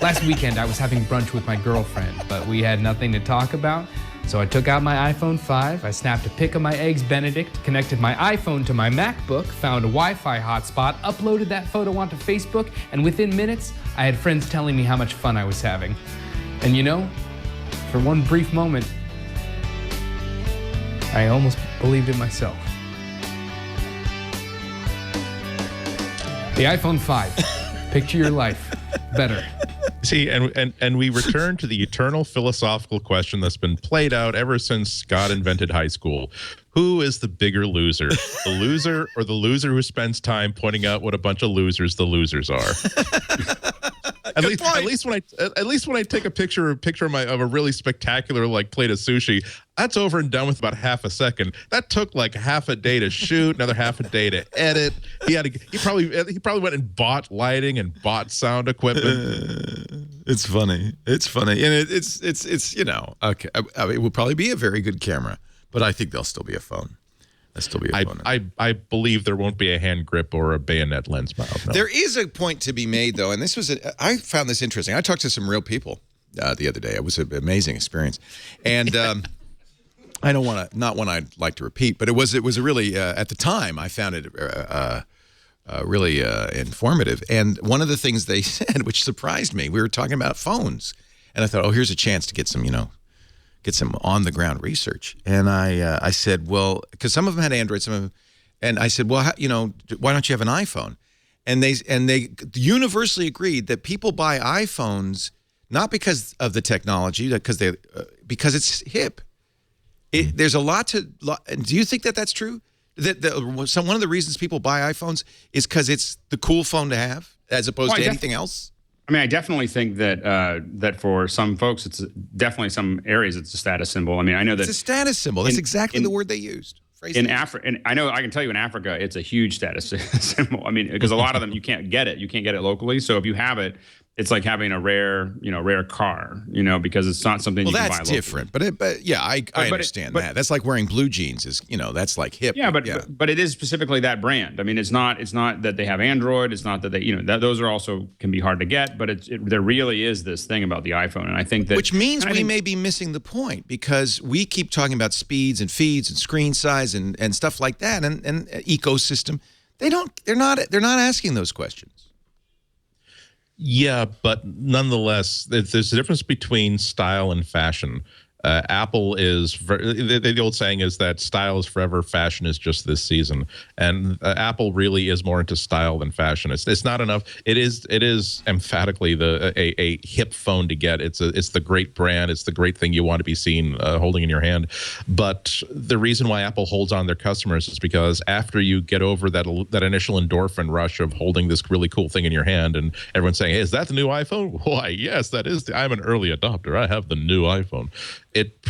Last weekend, I was having brunch with my girlfriend, but we had nothing to talk about. So I took out my iPhone 5, I snapped a pic of my Eggs Benedict, connected my iPhone to my MacBook, found a Wi-Fi hotspot, uploaded that photo onto Facebook, and within minutes, I had friends telling me how much fun I was having. And you know, for one brief moment, I almost believed it myself. The iPhone 5. Picture your life better. See, and we return to the eternal philosophical question that's been played out ever since God invented high school. Who is the bigger loser? The loser or the loser who spends time pointing out what a bunch of losers the losers are? At least when I take a picture of a really spectacular like plate of sushi, that's over and done with about half a second. That took like half a day to shoot, another half a day to edit. He probably went and bought lighting and bought sound equipment. It's funny, and it's you know, okay. I mean, it will probably be a very good camera, but I think there'll still be a phone. I believe there won't be a hand grip or a bayonet lens mount. No. There is a point to be made, though, and I found this interesting. I talked to some real people the other day. It was an amazing experience, and I don't want to, not one I'd like to repeat, but it was a really at the time I found it really informative. And one of the things they said, which surprised me, we were talking about phones, and I thought, oh, here's a chance to get some, get some on-the-ground research. And I said, well, because some of them had Android, some of them, and I said, well, why don't you have an iPhone? And they universally agreed that people buy iPhones not because of the technology, because it's hip. There's a lot to. Do you think that that's true? That one of the reasons people buy iPhones is because it's the cool phone to have, as opposed to anything else. I mean, I definitely think that that for some folks, it's definitely some areas it's a status symbol. I mean, I know that it's a status symbol. That's exactly the word they used. In Africa, and I can tell you in Africa, it's a huge status symbol. I mean, because a lot of them you can't get it locally. So if you have it, it's like having a rare car, because it's not something you can buy locally. Well, that's different. But yeah, I understand that. That's like wearing blue jeans is, that's like hip. Yeah, but it is specifically that brand. I mean, it's not that they have Android. It's not that they, those are also can be hard to get, but there really is this thing about the iPhone. And I think that. Which means we may be missing the point because we keep talking about speeds and feeds and screen size and stuff like that and ecosystem. They're not asking those questions. Yeah, but nonetheless, there's a difference between style and fashion. Apple is the old saying is that style is forever, fashion is just this season, and Apple really is more into style than fashion. It's not enough. It is emphatically a hip phone to get. It's the great brand. It's the great thing you want to be seen holding in your hand. But the reason why Apple holds on their customers is because after you get over that initial endorphin rush of holding this really cool thing in your hand, and everyone's saying, "Hey, is that the new iPhone?" Why, yes, that is. I'm an early adopter. I have the new iPhone. it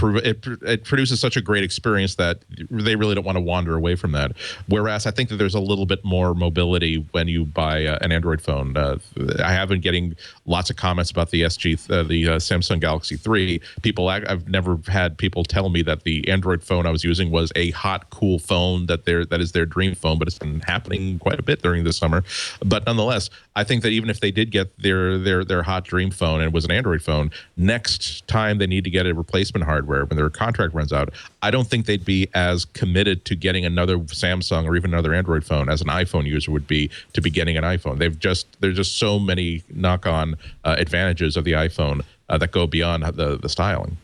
produces such a great experience that they really don't want to wander away from that. Whereas I think that there's a little bit more mobility when you buy an Android phone. I have been getting lots of comments about the Samsung Galaxy 3. I've never had people tell me that the Android phone I was using was a hot, cool phone that is their dream phone, but it's been happening quite a bit during the summer. But nonetheless, I think that even if they did get their hot dream phone and it was an Android phone, next time they need to get a replacement hardware when their contract runs out, I don't think they'd be as committed to getting another Samsung or even another Android phone as an iPhone user would be to be getting an iPhone. There's just so many knock-on advantages of the iPhone that go beyond the styling.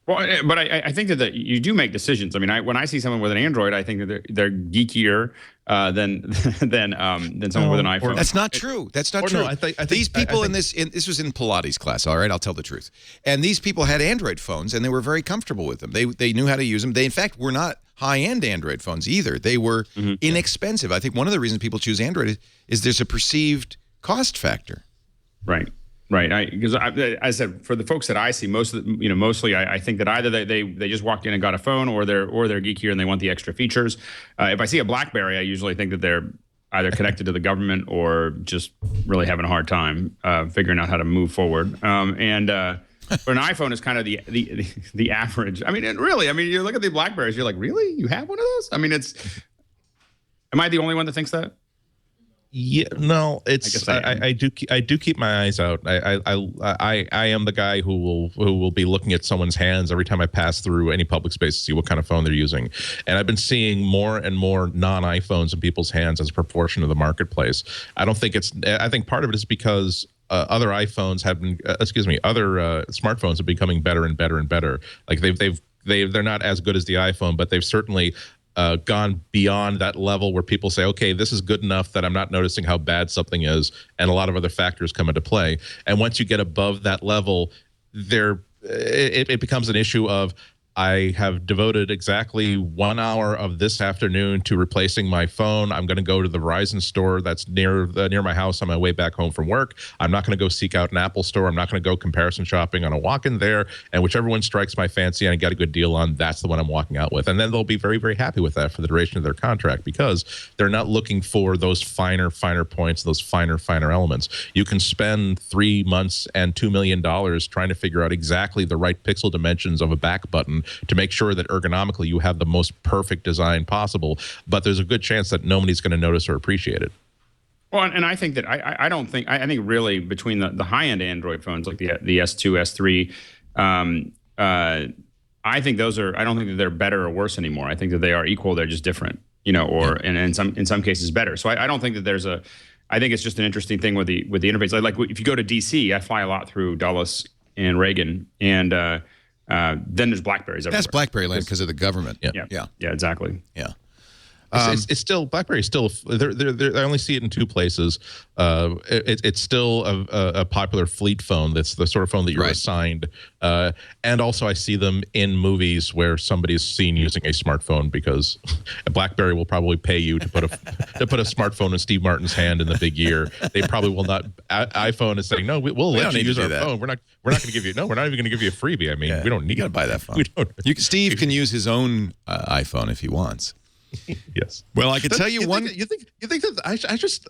Well, but I think that you do make decisions. I mean, when I see someone with an Android, I think that they're geekier than someone with an iPhone. That's not true. That's not true. No, I think these people this was in Pilates class. All right, I'll tell the truth. And these people had Android phones, and they were very comfortable with them. They knew how to use them. They, in fact, were not high-end Android phones either. They were inexpensive. I think one of the reasons people choose Android is there's a perceived cost factor. Right. Right, because I said, for the folks that I see, mostly I think that either they just walked in and got a phone, or they're geekier and they want the extra features. If I see a BlackBerry, I usually think that they're either connected to the government or just really having a hard time figuring out how to move forward. For an iPhone, is kind of the average. I mean, you look at the BlackBerries, you're like, really, you have one of those? I mean, am I the only one that thinks that? Yeah, no, I do keep my eyes out. I am the guy who will be looking at someone's hands every time I pass through any public space to see what kind of phone they're using. And I've been seeing more and more non-iPhones in people's hands as a proportion of the marketplace. I think part of it is because other iPhones have been, other smartphones are becoming better and better and better. Like they're not as good as the iPhone, but they've certainly gone beyond that level where people say, okay, this is good enough that I'm not noticing how bad something is, and a lot of other factors come into play. And once you get above that level, it becomes an issue of, I have devoted exactly 1 hour of this afternoon to replacing my phone. I'm going to go to the Verizon store that's near my house on my way back home from work. I'm not going to go seek out an Apple store. I'm not going to go comparison shopping. I'm going to walk in there, and whichever one strikes my fancy and I get a good deal on, that's the one I'm walking out with. And then they'll be very, very happy with that for the duration of their contract, because they're not looking for those finer points, those finer elements. You can spend 3 months and $2 million trying to figure out exactly the right pixel dimensions of a back button to make sure that ergonomically you have the most perfect design possible, but there's a good chance that nobody's going to notice or appreciate it. Well, and I think that I think really between the high-end Android phones like the S2, S3, I think those are, I don't think that they're better or worse anymore. I think that they are equal. They're just different, and in some cases better. So I don't think that I think it's just an interesting thing with the interface. Like if you go to DC, I fly a lot through Dulles and Reagan, and then there's BlackBerries everywhere. That's BlackBerry land because of the government. Yeah, exactly. Yeah. It's still, BlackBerry is still, I only see it in two places. It's still a popular fleet phone. That's the sort of phone that you're assigned. And also I see them in movies where somebody's seen using a smartphone, because BlackBerry will probably pay you to put a smartphone in Steve Martin's hand in the big year. They probably will not. iPhone is saying, no, we'll let you use our phone. We're not going to give you, we're not even going to give you a freebie. I mean, we don't need. You got to buy that phone. Steve can use his own iPhone if he wants. Yes. Well, I can tell you one. You think that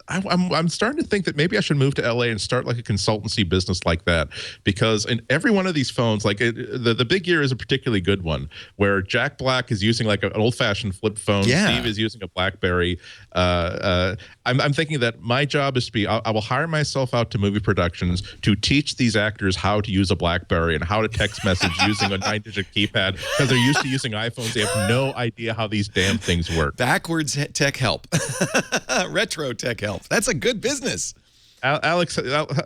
I'm starting to think that maybe I should move to LA and start like a consultancy business like that, because in every one of these phones, like the Big Gear is a particularly good one, where Jack Black is using like an old-fashioned flip phone. Yeah. Steve is using a BlackBerry. I'm thinking that my job is to be, I will hire myself out to movie productions to teach these actors how to use a BlackBerry and how to text message using a 9-digit keypad, because they're used to using iPhones. They have no idea how these damn things work. Backwards tech help. Retro tech help. That's a good business. Alex,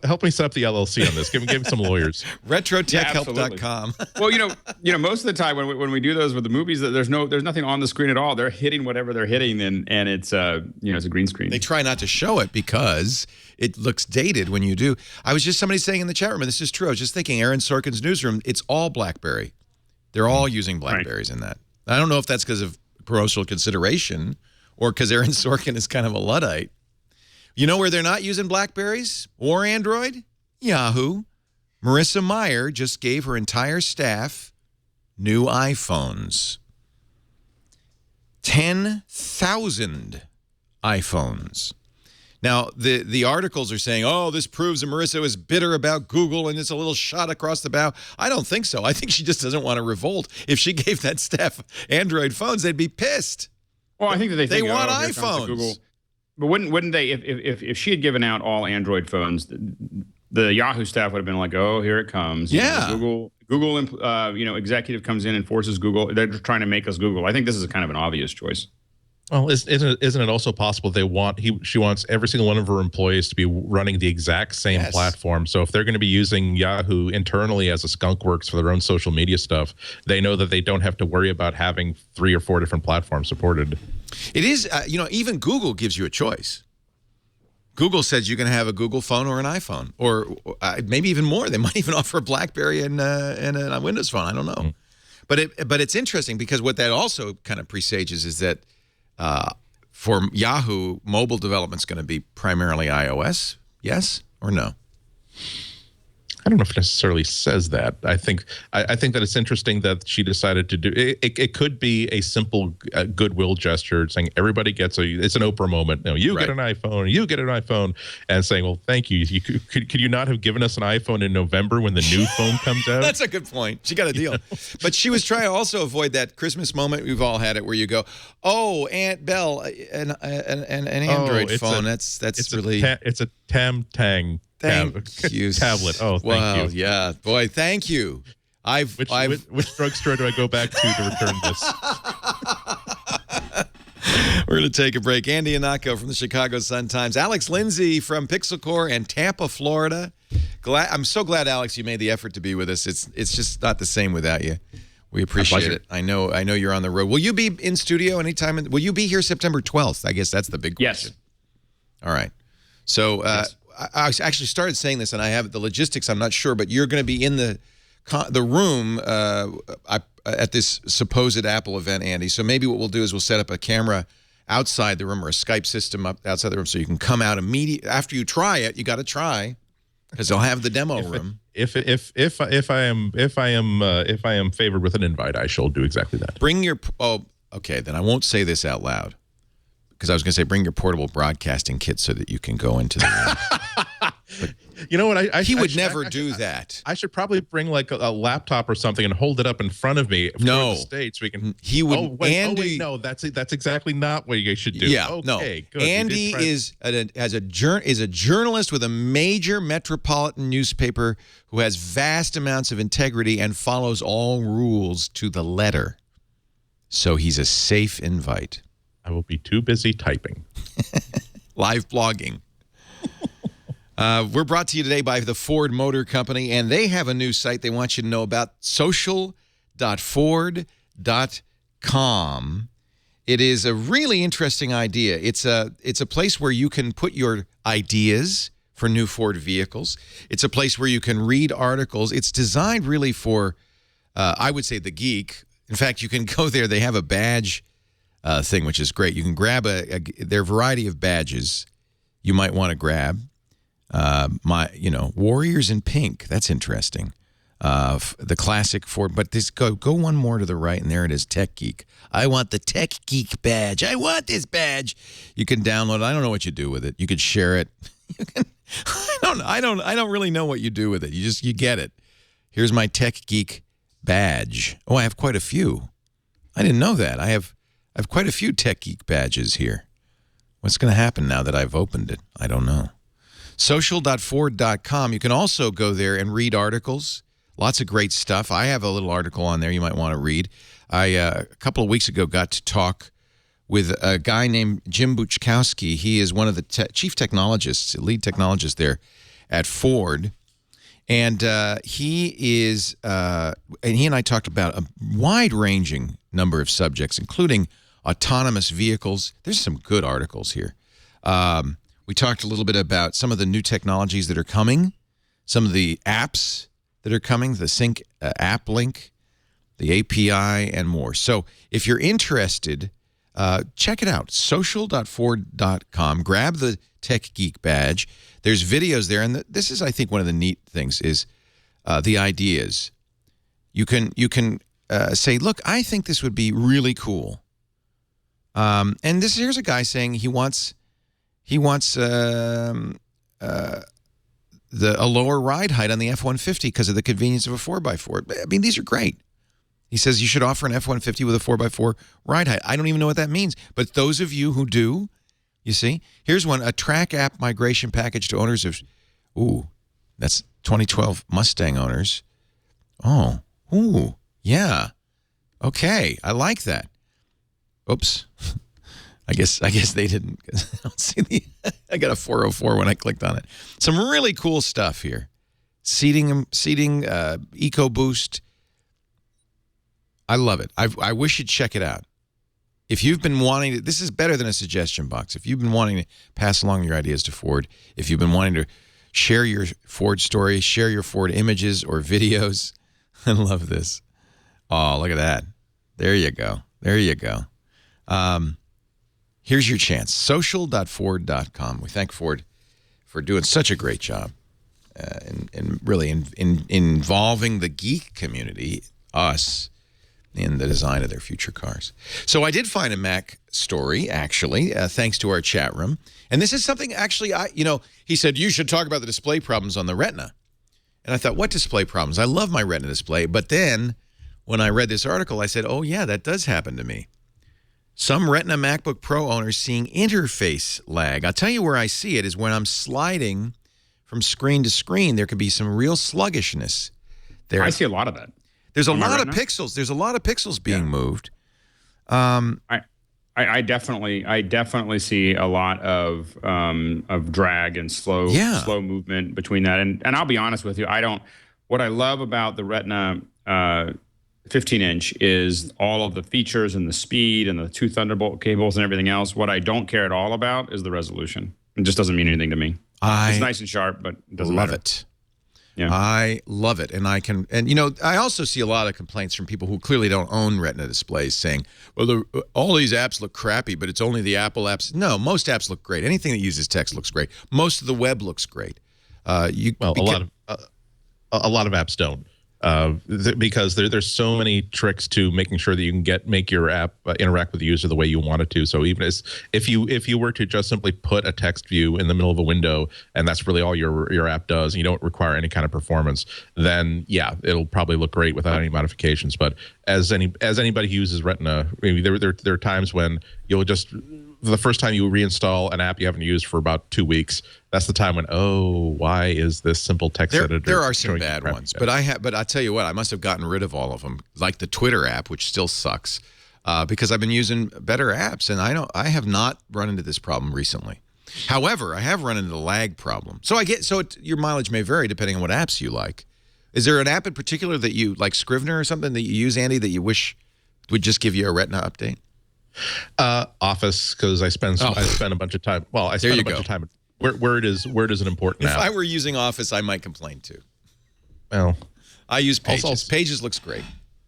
help me set up the LLC on this. Give me some lawyers. RetroTechHelp.com. Well, most of the time when we do those with the movies, there's nothing on the screen at all. They're hitting whatever they're hitting, and it's it's a green screen. They try not to show it because it looks dated when you do. I was just somebody saying in the chat room, and this is true. I was just thinking, Aaron Sorkin's newsroom, it's all BlackBerry. They're all using BlackBerries in that. I don't know if that's because of promotional consideration or because Aaron Sorkin is kind of a Luddite. You know where they're not using BlackBerries or Android? Yahoo. Marissa Mayer just gave her entire staff new iPhones. 10,000 iPhones. Now, the articles are saying, oh, this proves that Marissa was bitter about Google and it's a little shot across the bow. I don't think so. I think she just doesn't want to revolt. If she gave that staff Android phones, they'd be pissed. Well, I think that they want here comes the iPhones. Google. But wouldn't they, if she had given out all Android phones, the Yahoo staff would have been like, oh, here it comes. Yeah. Google, executive comes in and forces Google. They're just trying to make us Google. I think this is kind of an obvious choice. Well, isn't it also possible she wants every single one of her employees to be running the exact same platform? So if they're going to be using Yahoo internally as a skunkworks for their own social media stuff, they know that they don't have to worry about having 3 or 4 different platforms supported. It is, even Google gives you a choice. Google says you can have a Google phone or an iPhone, or maybe even more. They might even offer a BlackBerry and a Windows phone. I don't know. But it's interesting because what that also kind of presages is that for Yahoo, mobile development's going to be primarily iOS. Yes or no? I don't know if it necessarily says that. I think that it's interesting that she decided to do it. It could be a simple goodwill gesture, saying everybody gets it's an Oprah moment. You get an iPhone, you get an iPhone, and saying, well, thank you. Could you not have given us an iPhone in November when the new phone comes out? That's a good point. She got a deal. But she was trying to also avoid that Christmas moment. We've all had it where you go, oh, Aunt Belle, an Android phone. It's a Tam-Tang. Thank you. Tablet. Oh, thank you. Yeah. Boy, thank you. Which drugstore do I go back to return this? We're going to take a break. Andy Anako from the Chicago Sun-Times. Alex Lindsay from Pixel Corps and Tampa, Florida. I'm so glad, Alex, you made the effort to be with us. It's just not the same without you. We appreciate it. I know you're on the road. Will you be in studio anytime? Will you be here September 12th? I guess that's the big question. Yes. All right. So I actually started saying this, and I have the logistics. I'm not sure, but you're going to be in the room at this supposed Apple event, Andy. So maybe what we'll do is we'll set up a camera outside the room or a Skype system up outside the room, so you can come out immediately after you try it. You got to try because they'll have the demo room. If I am favored with an invite, I shall do exactly that. Bring your okay. Then I won't say this out loud. Because I was going to say, bring your portable broadcasting kit so that you can go into the room. You know what? He would never do that. I should probably bring like a laptop or something and hold it up in front of me. No, the stage so we can. He would. Andy, no, that's exactly not what you should do. Yeah, okay, no. Good. Andy is a journalist with a major metropolitan newspaper who has vast amounts of integrity and follows all rules to the letter. So he's a safe invite. I will be too busy typing. Live blogging. We're brought to you today by the Ford Motor Company, and they have a new site they want you to know about, social.ford.com. It is a really interesting idea. It's a place where you can put your ideas for new Ford vehicles. It's a place where you can read articles. It's designed really for, I would say, the geek. In fact, you can go there. They have a badge thing, which is great. You can grab their variety of badges you might want to grab. Warriors in pink. That's interesting. The classic Ford. But this go one more to the right, and there it is, Tech Geek. I want the Tech Geek badge. I want this badge. You can download it. I don't know what you do with it. You could share it. You can. I don't really know what you do with it. You get it. Here's my Tech Geek badge. Oh, I have quite a few. I didn't know that. I have quite a few Tech Geek badges here. What's going to happen now that I've opened it? I don't know. Social.ford.com. You can also go there and read articles. Lots of great stuff. I have a little article on there you might want to read. I, a couple of weeks ago, got to talk with a guy named Jim Buchkowski. He is one of the chief technologists, lead technologist there at Ford. And he and I talked about a wide-ranging number of subjects, including autonomous vehicles. There's some good articles here. We talked a little bit about some of the new technologies that are coming, some of the apps that are coming, the Sync app link, the API, and more. So if you're interested, check it out, social.ford.com. Grab the Tech Geek badge. There's videos there, and this is, I think, one of the neat things is the ideas. You can say, look, I think this would be really cool. And here's a guy saying he wants a lower ride height on the F-150 because of the convenience of a 4x4. I mean, these are great. He says you should offer an F-150 with a 4x4 ride height. I don't even know what that means. But those of you who do, you see, here's one, a track app migration package to owners of, that's 2012 Mustang owners. Oh, yeah. Okay, I like that. Oops. I guess they didn't. I don't see I got a 404 when I clicked on it. Some really cool stuff here. Seating, EcoBoost. I love it. I wish you'd check it out. If you've been wanting to, this is better than a suggestion box. If you've been wanting to pass along your ideas to Ford, if you've been wanting to share your Ford story, share your Ford images or videos, I love this. Oh, look at that. There you go. There you go. Here's your chance. Social.ford.com. We thank Ford for doing such a great job and really involving the geek community, us, in the design of their future cars. So I did find a Mac story, actually, thanks to our chat room. And this is something, actually, he said, you should talk about the display problems on the Retina. And I thought, what display problems? I love my Retina display. But then when I read this article, I said, oh, yeah, that does happen to me. Some Retina MacBook Pro owners seeing interface lag. I'll tell you where I see it is when I'm sliding from screen to screen, there can be some real sluggishness there. I see a lot of that. There's a lot of pixels. There's a lot of pixels being moved. I definitely see a lot of drag and slow movement between that. And I'll be honest with you, what I love about the Retina 15-inch is all of the features and the speed and the 2 Thunderbolt cables and everything else. What I don't care at all about is the resolution. It just doesn't mean anything to me. It's nice and sharp, but it doesn't matter. Love it. Yeah. I love it. And I also see a lot of complaints from people who clearly don't own Retina displays saying, well, all these apps look crappy, but it's only the Apple apps. No, most apps look great. Anything that uses text looks great. Most of the web looks great. A lot of apps don't. Because there's so many tricks to making sure that you can make your app interact with the user the way you want it to. So even if you were to just simply put a text view in the middle of a window and that's really all your app does, and you don't require any kind of performance, then yeah, it'll probably look great without any modifications. But as anybody who uses Retina, maybe there are times when you'll just, the first time you reinstall an app you haven't used for about 2 weeks, that's the time when, why is this simple text editor? There are some bad ones, but I tell you what, I must have gotten rid of all of them, like the Twitter app, which still sucks, because I've been using better apps, and I have not run into this problem recently. However, I have run into the lag problem. So your mileage may vary depending on what apps you like. Is there an app in particular that you like, Scrivener or something that you use, Andy, that you wish would just give you a Retina update? Office, because I spend a bunch of time. Well, I spend a bunch of time. Word is an important app. If I were using Office, I might complain too. Well, I use Pages. Pages looks great,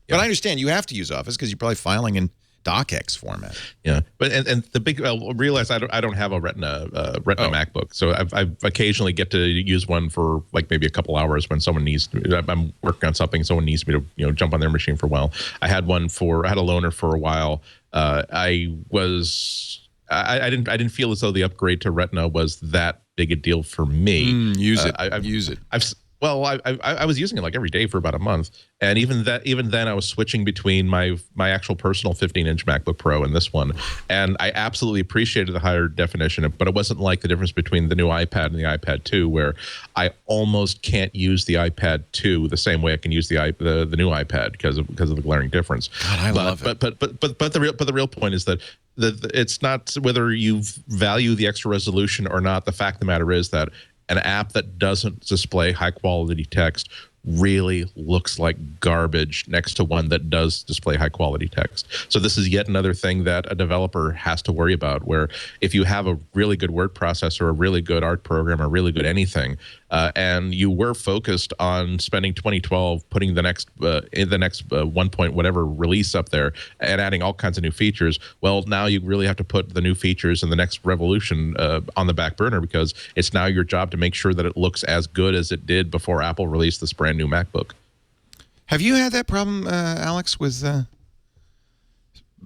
but I understand you have to use Office because you're probably filing in DocX format. Yeah, but and the big realize I don't have a Retina MacBook, so I've occasionally get to use one for like maybe a couple hours when someone needs. I'm working on something, someone needs me to jump on their machine for a while. I had a loaner for a while. I didn't feel as though the upgrade to Retina was that big a deal for me. Use it. I was using it like every day for about a month, and even then I was switching between my actual personal 15-inch MacBook Pro and this one, and I absolutely appreciated the higher definition, but it wasn't like the difference between the new iPad and the iPad 2, where I almost can't use the iPad 2 the same way I can use the new iPad because of the glaring difference. God, I love it. But the real point is that it's not whether you value the extra resolution or not. The fact of the matter is that an app that doesn't display high quality text really looks like garbage next to one that does display high quality text. So this is yet another thing that a developer has to worry about, where if you have a really good word processor, a really good art program, a really good anything, and you were focused on spending 2012 putting the next 1 point whatever release up there and adding all kinds of new features. Well, now you really have to put the new features in the next revolution on the back burner, because it's now your job to make sure that it looks as good as it did before Apple released this brand new MacBook. Have you had that problem, Alex, with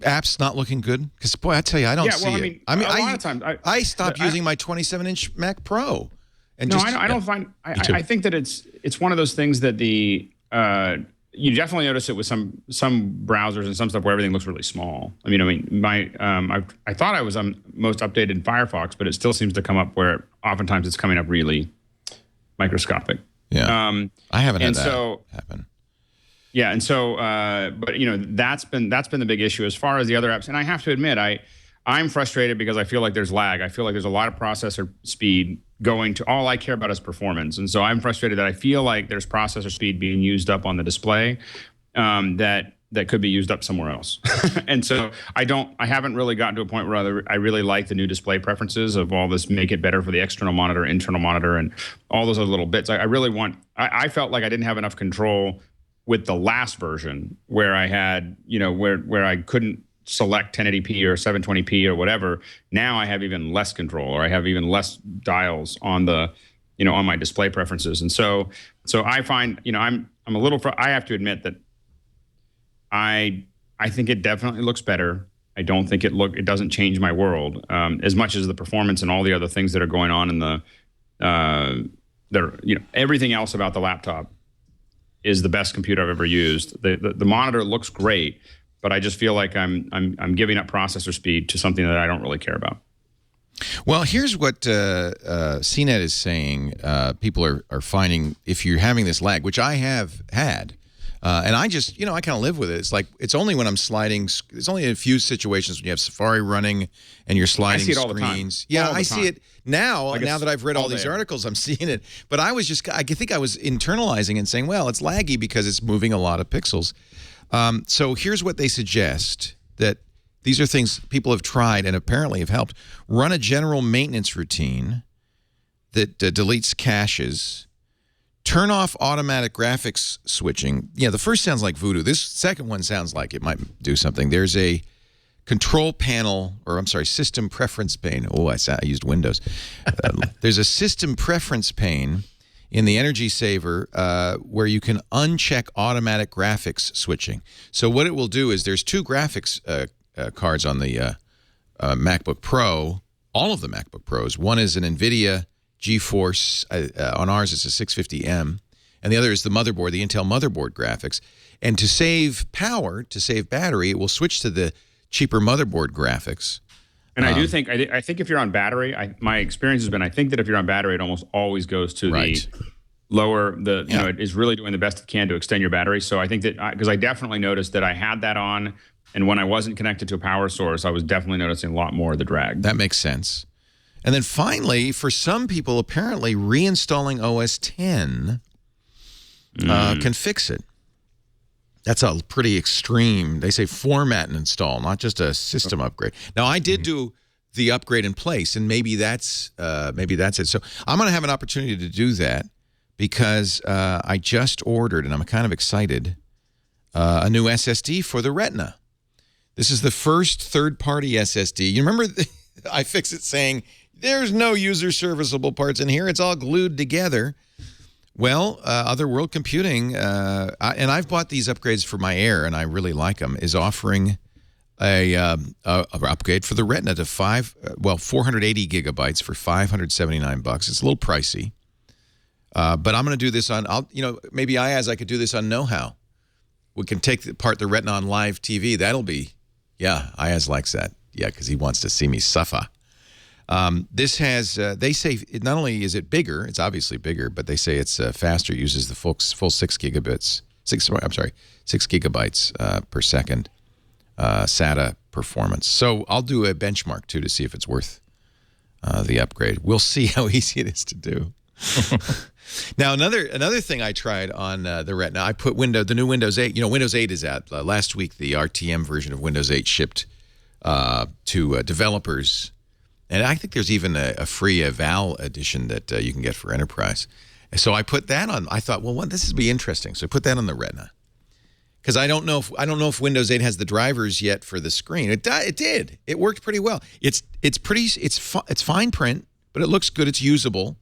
apps not looking good? Because, boy, I tell you, I don't see it. A lot of times I stopped using my 27-inch Mac Pro. And I don't find. I think that it's one of those things that you definitely notice it with some browsers and some stuff where everything looks really small. I thought I was most updated in Firefox, but it still seems to come up where oftentimes it's coming up really microscopic. Yeah, I haven't had that happen. Yeah, and so, but that's been the big issue as far as the other apps. And I have to admit, I'm frustrated because I feel like there's lag. I feel like there's a lot of processor speed going to all I care about is performance. And so I'm frustrated that I feel like there's processor speed being used up on the display that could be used up somewhere else. And so I haven't really gotten to a point where I really like the new display preferences of all this, make it better for the external monitor, internal monitor, and all those other little bits. I felt like I didn't have enough control with the last version where I had, where I couldn't select 1080p or 720p or whatever. Now I have even less control, or I have even less dials on the, on my display preferences. And so I find, I'm a little, I have to admit that I think it definitely looks better. I don't think it doesn't change my world as much as the performance and all the other things that are going on in everything else about the laptop is the best computer I've ever used. The monitor looks great, but I just feel like I'm giving up processor speed to something that I don't really care about. Well, here's what CNET is saying. People are finding, if you're having this lag, which I have had, and I just, I kind of live with it. It's like, it's only when I'm sliding, it's only in a few situations when you have Safari running and you're sliding screens. All the time. Yeah, all the I see it now. Like now that I've read all these articles, I'm seeing it. But I think I was internalizing and saying, well, it's laggy because it's moving a lot of pixels. So here's what they suggest, that these are things people have tried and apparently have helped. Run a general maintenance routine that deletes caches. Turn off automatic graphics switching. Yeah, the first sounds like voodoo. This second one sounds like it might do something. There's a control panel, or I'm sorry, system preference pane. Oh, I used Windows. There's a system preference pane in the Energy Saver where you can uncheck automatic graphics switching. So what it will do is there's two graphics cards on the MacBook Pro, all of the MacBook Pros. One is an NVIDIA GeForce, on ours it's a 650M, and the other is the motherboard, the Intel motherboard graphics. And to save power, to save battery, it will switch to the cheaper motherboard graphics. And I do think, I think if you're on battery, my experience has been, I think that if you're on battery, it almost always goes to the lower, it is really doing the best it can to extend your battery. So I think that, because I definitely noticed that I had that on, and when I wasn't connected to a power source, I was definitely noticing a lot more of the drag. That makes sense. And then finally, for some people, apparently reinstalling OS X can fix it. That's a pretty extreme. They say format and install, not just a system upgrade. Now, I did do the upgrade in place, and maybe that's it. So I'm going to have an opportunity to do that because I just ordered, and I'm kind of excited, a new SSD for the Retina. This is the first third-party SSD. You remember iFixit saying, there's no user serviceable parts in here. It's all glued together. Well, Other World Computing, and I've bought these upgrades for my Air, and I really like them, is offering a upgrade for the Retina to 480 gigabytes for $579. It's a little pricey, but I'm going to do this on. Maybe I could do this on Know How. We can take apart the Retina on live TV. That'll be, Ayaz likes that. Yeah, because he wants to see me suffer. This has, they say, not only is it bigger, it's obviously bigger, but they say it's faster, uses the full 6 gigabytes per second SATA performance. So I'll do a benchmark, too, to see if it's worth the upgrade. We'll see how easy it is to do. Now, another thing I tried on the Retina, I put the new Windows 8. Windows 8 is out. Last week, the RTM version of Windows 8 shipped to developers. And I think there's even a free Eval edition that you can get for Enterprise. So I put that on. I thought, well, this would be interesting. So I put that on the Retina. Because I don't know if Windows 8 has the drivers yet for the screen. It did. It worked pretty well. It's fine print, but it looks good. It's usable.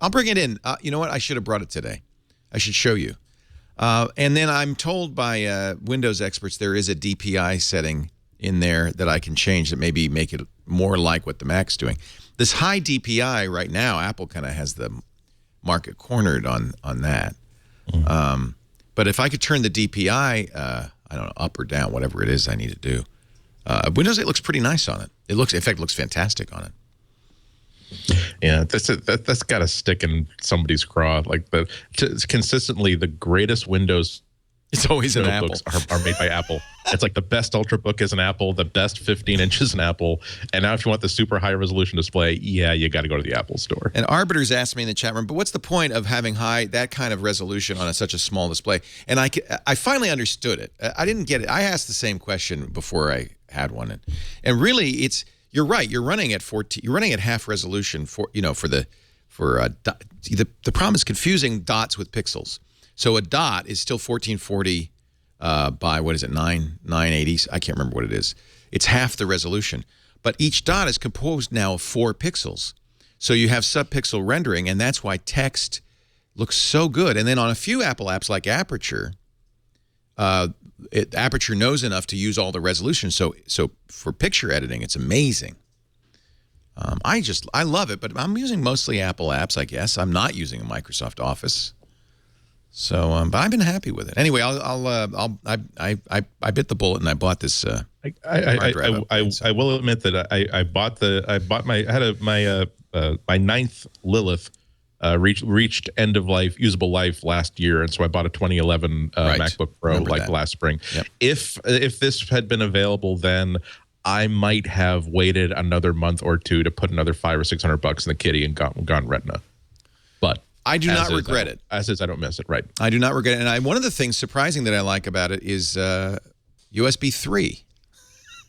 I'll bring it in. You know what? I should have brought it today. I should show you. And then I'm told by Windows experts there is a DPI setting in there that I can change that maybe make it more like what the Mac's doing. This high DPI right now, Apple kind of has the market cornered on that. But if I could turn the DPI, I don't know, up or down, whatever it is I need to do. Windows 8 looks pretty nice on it. In fact, it looks fantastic on it. Yeah, that's got to stick in somebody's craw. Like consistently, the greatest Windows. It's always an Apple. Are made by Apple. It's like the best Ultrabook is an Apple, the best 15 inches an Apple, and now if you want the super high resolution display, yeah, you got to go to the Apple store. And Arbiters asked me in the chat room, but what's the point of having that kind of resolution on such a small display? And I finally understood it. I didn't get it. I asked the same question before I had one, and really, you're right. You're running at 14. You're running at half resolution the problem is confusing dots with pixels. So a dot is still 1440 by, what is it, 980? I can't remember what it is. It's half the resolution. But each dot is composed now of 4 pixels. So you have sub-pixel rendering, and that's why text looks so good. And then on a few Apple apps like Aperture, Aperture knows enough to use all the resolution. So for picture editing, it's amazing. I love it, but I'm using mostly Apple apps, I guess. I'm not using a Microsoft Office. So, but I've been happy with it. Anyway, I bit the bullet and I bought this. I will admit that my ninth Lilith reached end of life, usable life last year, and so I bought a 2011 MacBook Pro last spring. Yep. If this had been available then, I might have waited another month or two to put another $500 or $600 in the kitty and gone Retina. But I do not regret it. As is, I don't miss it. Right. I do not regret it. And one of the things surprising that I like about it is USB 3,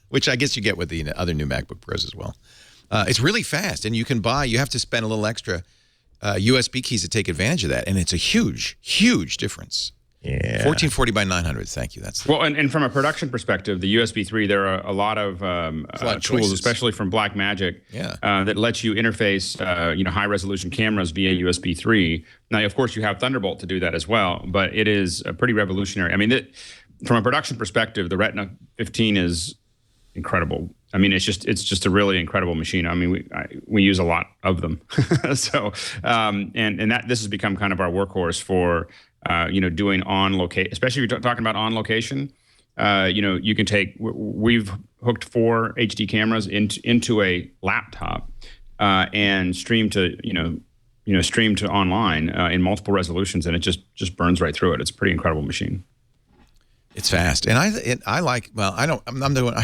which I guess you get with the other new MacBook Pros as well. It's really fast, and you have to spend a little extra USB keys to take advantage of that, and it's a huge, huge difference. Yeah. 1440 by 900. Thank you. And from a production perspective, the USB 3, there are a lot of tools, especially from Blackmagic, that lets you interface high resolution cameras via USB 3. Now, of course, you have Thunderbolt to do that as well, but it is pretty revolutionary. I mean, from a production perspective, the Retina 15 is incredible. I mean, it's just a really incredible machine. I mean, we use a lot of them. So and that this has become kind of our workhorse for doing on location, especially if you're talking about on location. You can we've hooked 4 HD cameras into a laptop and stream to online in multiple resolutions, and it just burns right through it. It's a pretty incredible machine. It's fast, and I like. Well, I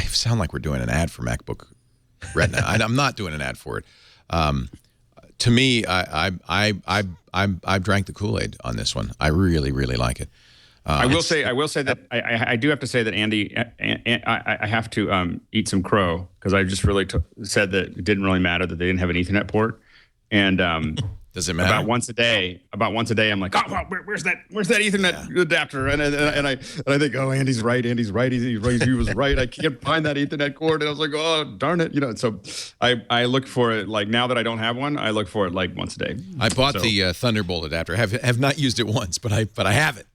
sound like we're doing an ad for MacBook Retina. I'm not doing an ad for it. To me, I've drank the Kool-Aid on this one. I really, really like it. I will say that I do have to say that Andy, I have to eat some crow because I just really said that it didn't really matter that they didn't have an Ethernet port, and does it matter? About once a day, I'm like, oh, well, where's that Ethernet adapter? And I think, oh, Andy's right. He was right. I can't find that Ethernet cord, and I was like, oh, darn it, So I look for it like now that I don't have one, I look for it like once a day. I bought the Thunderbolt adapter. Have not used it once, but I have it.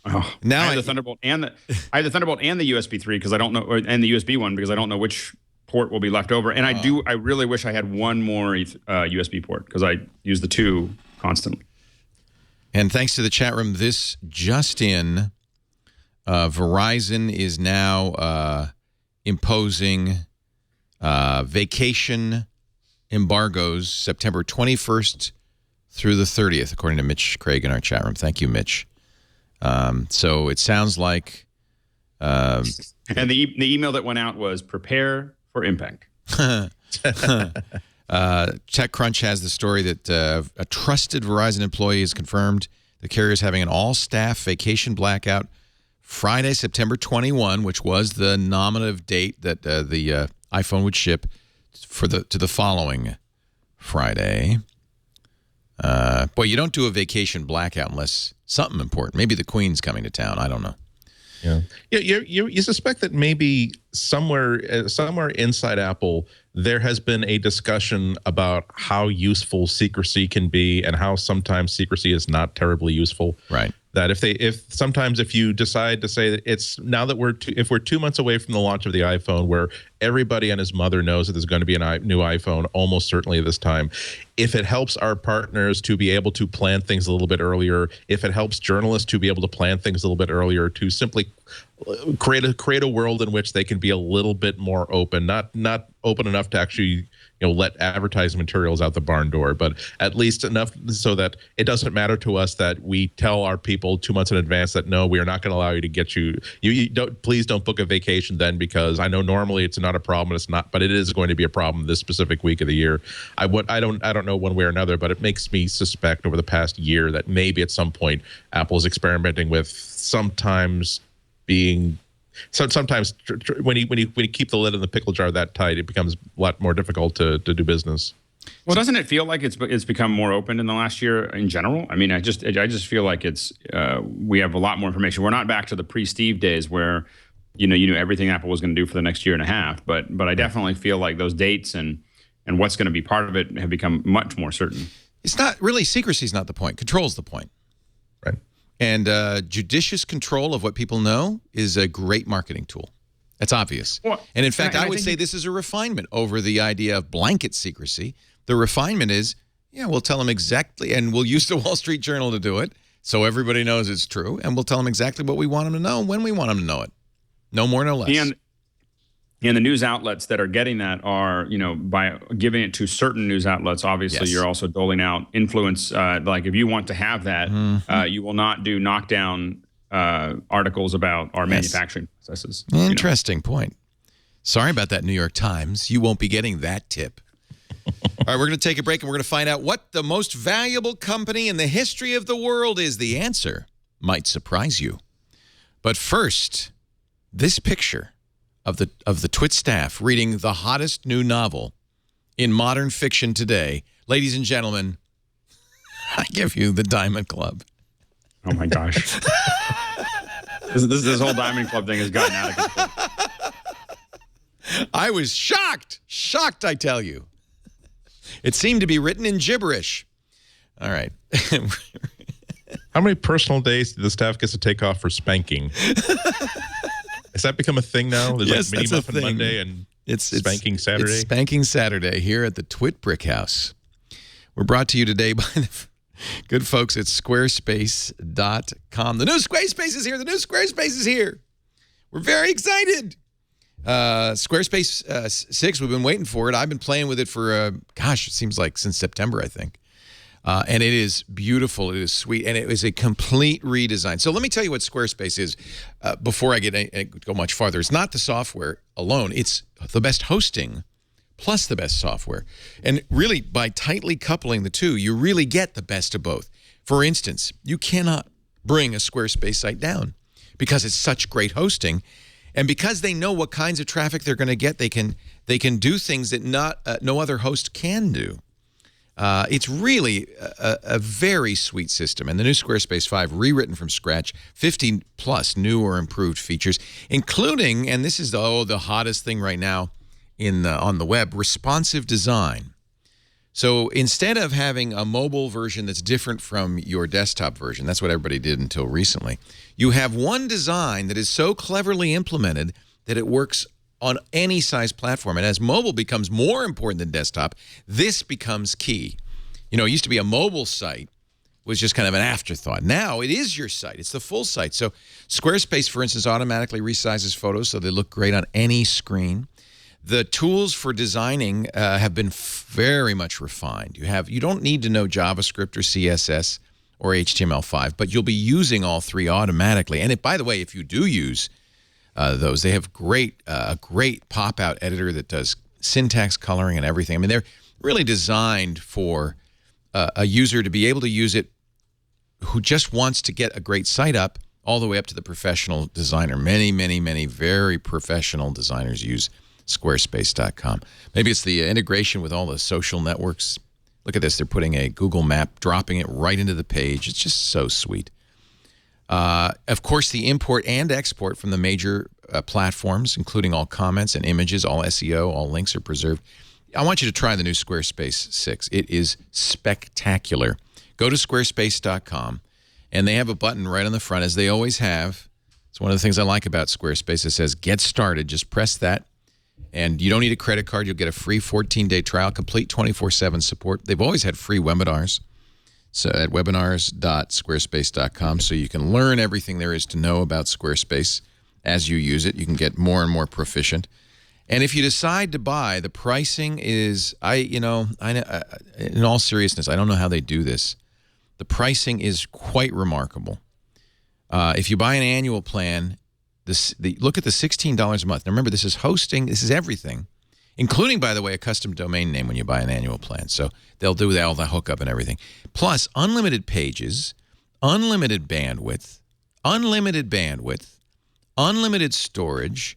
Oh, now I have the Thunderbolt and the USB 3 because I don't know, and the USB one because I don't know which port will be left over, and I really wish I had one more USB port because I use the 2 constantly. And thanks to the chat room, this just in, Verizon is now imposing vacation embargoes September 21st through the 30th, according to Mitch Craig in our chat room. Thank you, Mitch. So it sounds like, and the email that went out was prepare for impact. TechCrunch has the story that a trusted Verizon employee has confirmed the carrier is having an all-staff vacation blackout Friday, September 21, which was the nominative date that the iPhone would ship to the following Friday. Boy, you don't do a vacation blackout unless something important. Maybe the Queen's coming to town. I don't know. Yeah. You suspect that maybe somewhere inside Apple there has been a discussion about how useful secrecy can be and how sometimes secrecy is not terribly useful. Right. That if you decide to say that it's now that if we're 2 months away from the launch of the iPhone, where everybody and his mother knows that there's going to be a new iPhone almost certainly this time, if it helps our partners to be able to plan things a little bit earlier, if it helps journalists to be able to plan things a little bit earlier, to simply create a world in which they can be a little bit more open, not open enough to actually let advertising materials out the barn door, but at least enough so that it doesn't matter to us that we tell our people 2 months in advance that no, we are not going to allow you to get you please don't book a vacation then, because I know normally it's not a problem, it's not, but it is going to be a problem this specific week of the year. I don't know one way or another, but it makes me suspect over the past year that maybe at some point Apple is experimenting with sometimes when you keep the lid on the pickle jar that tight, it becomes a lot more difficult to do business. Well, doesn't it feel like it's become more open in the last year in general? I mean, I just feel like we have a lot more information. We're not back to the pre-Steve days where you knew everything Apple was going to do for the next year and a half. But I definitely feel like those dates and what's going to be part of it have become much more certain. It's not really, secrecy is not the point. Control's the point. Right. And judicious control of what people know is a great marketing tool. That's obvious. Well, and in fact, I would say this is a refinement over the idea of blanket secrecy. The refinement is, we'll tell them exactly, and we'll use the Wall Street Journal to do it so everybody knows it's true, and we'll tell them exactly what we want them to know when we want them to know it. No more, no less. And the news outlets that are getting that are, by giving it to certain news outlets, obviously you're also doling out influence. Like if you want to have that, you will not do knockdown articles about our manufacturing processes. Interesting point. Sorry about that, New York Times. You won't be getting that tip. All right, we're going to take a break, and we're going to find out what the most valuable company in the history of the world is. The answer might surprise you. But first, this picture of the TWiT staff reading the hottest new novel in modern fiction today. Ladies and gentlemen, I give you the Diamond Club. Oh, my gosh. This whole Diamond Club thing has gotten out of control. I was shocked. Shocked, I tell you. It seemed to be written in gibberish. All right. How many personal days do the staff get to take off for spanking? Has that become a thing now? There's like Mini Muffin Monday and it's Spanking Saturday? It's Spanking Saturday here at the TWiT Brick House. We're brought to you today by the good folks at Squarespace.com. The new Squarespace is here. The new Squarespace is here. We're very excited. Squarespace 6, we've been waiting for it. I've been playing with it for, it seems like since September, I think. And it is beautiful. It is sweet. And it is a complete redesign. So let me tell you what Squarespace is before I go much farther. It's not the software alone. It's the best hosting plus the best software. And really, by tightly coupling the two, you really get the best of both. For instance, you cannot bring a Squarespace site down because it's such great hosting. And because they know what kinds of traffic they're going to get, they can do things that no other host can do. It's really a very sweet system. And the new Squarespace 5, rewritten from scratch, 50+ new or improved features, including, and this is the hottest thing right now on the web, responsive design. So instead of having a mobile version that's different from your desktop version, that's what everybody did until recently, you have one design that is so cleverly implemented that it works on any size platform. And as mobile becomes more important than desktop, this becomes key. It used to be a mobile site was just kind of an afterthought. Now it is your site. It's the full site. So Squarespace, for instance, automatically resizes photos so they look great on any screen. The tools for designing have been very much refined. You don't need to know JavaScript or CSS or HTML5, but you'll be using all three automatically. And by the way, if you do use those, they have a great pop-out editor that does syntax coloring and everything. I mean, they're really designed for a user to be able to use it who just wants to get a great site up all the way up to the professional designer. Many, many, many very professional designers use Squarespace.com. Maybe it's the integration with all the social networks. Look at this. They're putting a Google map, dropping it right into the page. It's just so sweet. Of course, the import and export from the major platforms, including all comments and images, all SEO, all links are preserved. I want you to try the new Squarespace 6. It is spectacular. Go to squarespace.com, and they have a button right on the front, as they always have. It's one of the things I like about Squarespace. It says, get started. Just press that, and you don't need a credit card. You'll get a free 14-day trial, complete 24/7 support. They've always had free webinars. So at webinars.squarespace.com, so you can learn everything there is to know about Squarespace as you use it. You can get more and more proficient. And if you decide to buy, the pricing is, in all seriousness, I don't know how they do this. The pricing is quite remarkable. If you buy an annual plan, look at the $16 a month. Now remember, this is hosting, this is everything, including, by the way, a custom domain name when you buy an annual plan. So they'll do all the hookup and everything. Plus, unlimited pages, unlimited bandwidth, unlimited storage.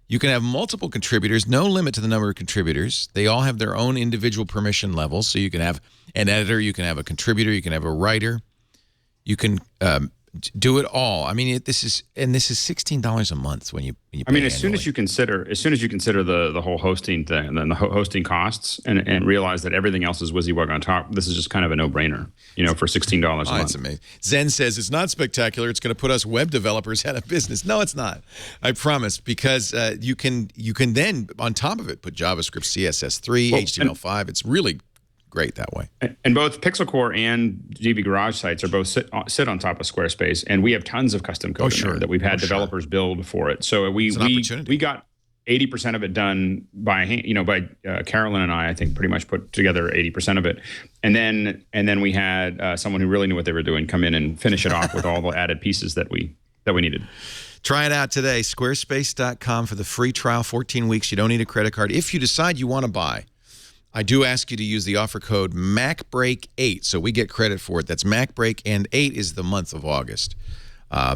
You can have multiple contributors, no limit to the number of contributors. They all have their own individual permission levels. So you can have an editor, you can have a contributor, you can have a writer. You can do it all. I mean, this is $16 a month when you pay I mean, as soon annually. as you consider the whole hosting thing and then the hosting costs and realize that everything else is WYSIWYG on top, this is just kind of a no-brainer, for $16 a month. That's amazing. Zen says it's not spectacular. It's going to put us web developers out of business. No, it's not. I promise, because you can then on top of it put JavaScript, CSS3, HTML5. It's really great that way. And both Pixel Core and DB Garage sites are both sit on top of Squarespace, and we have tons of custom code in there that we've had developers build for it. So we got 80% of it done by hand, by Carolyn and I think pretty much put together 80% of it, and then we had someone who really knew what they were doing come in and finish it off with all the added pieces that we needed. Try it out today. Squarespace.com for the free trial, 14 weeks. You don't need a credit card. If you decide you want to buy, I do ask you to use the offer code MacBreak8, so we get credit for it. That's MacBreak, and 8 is the month of August.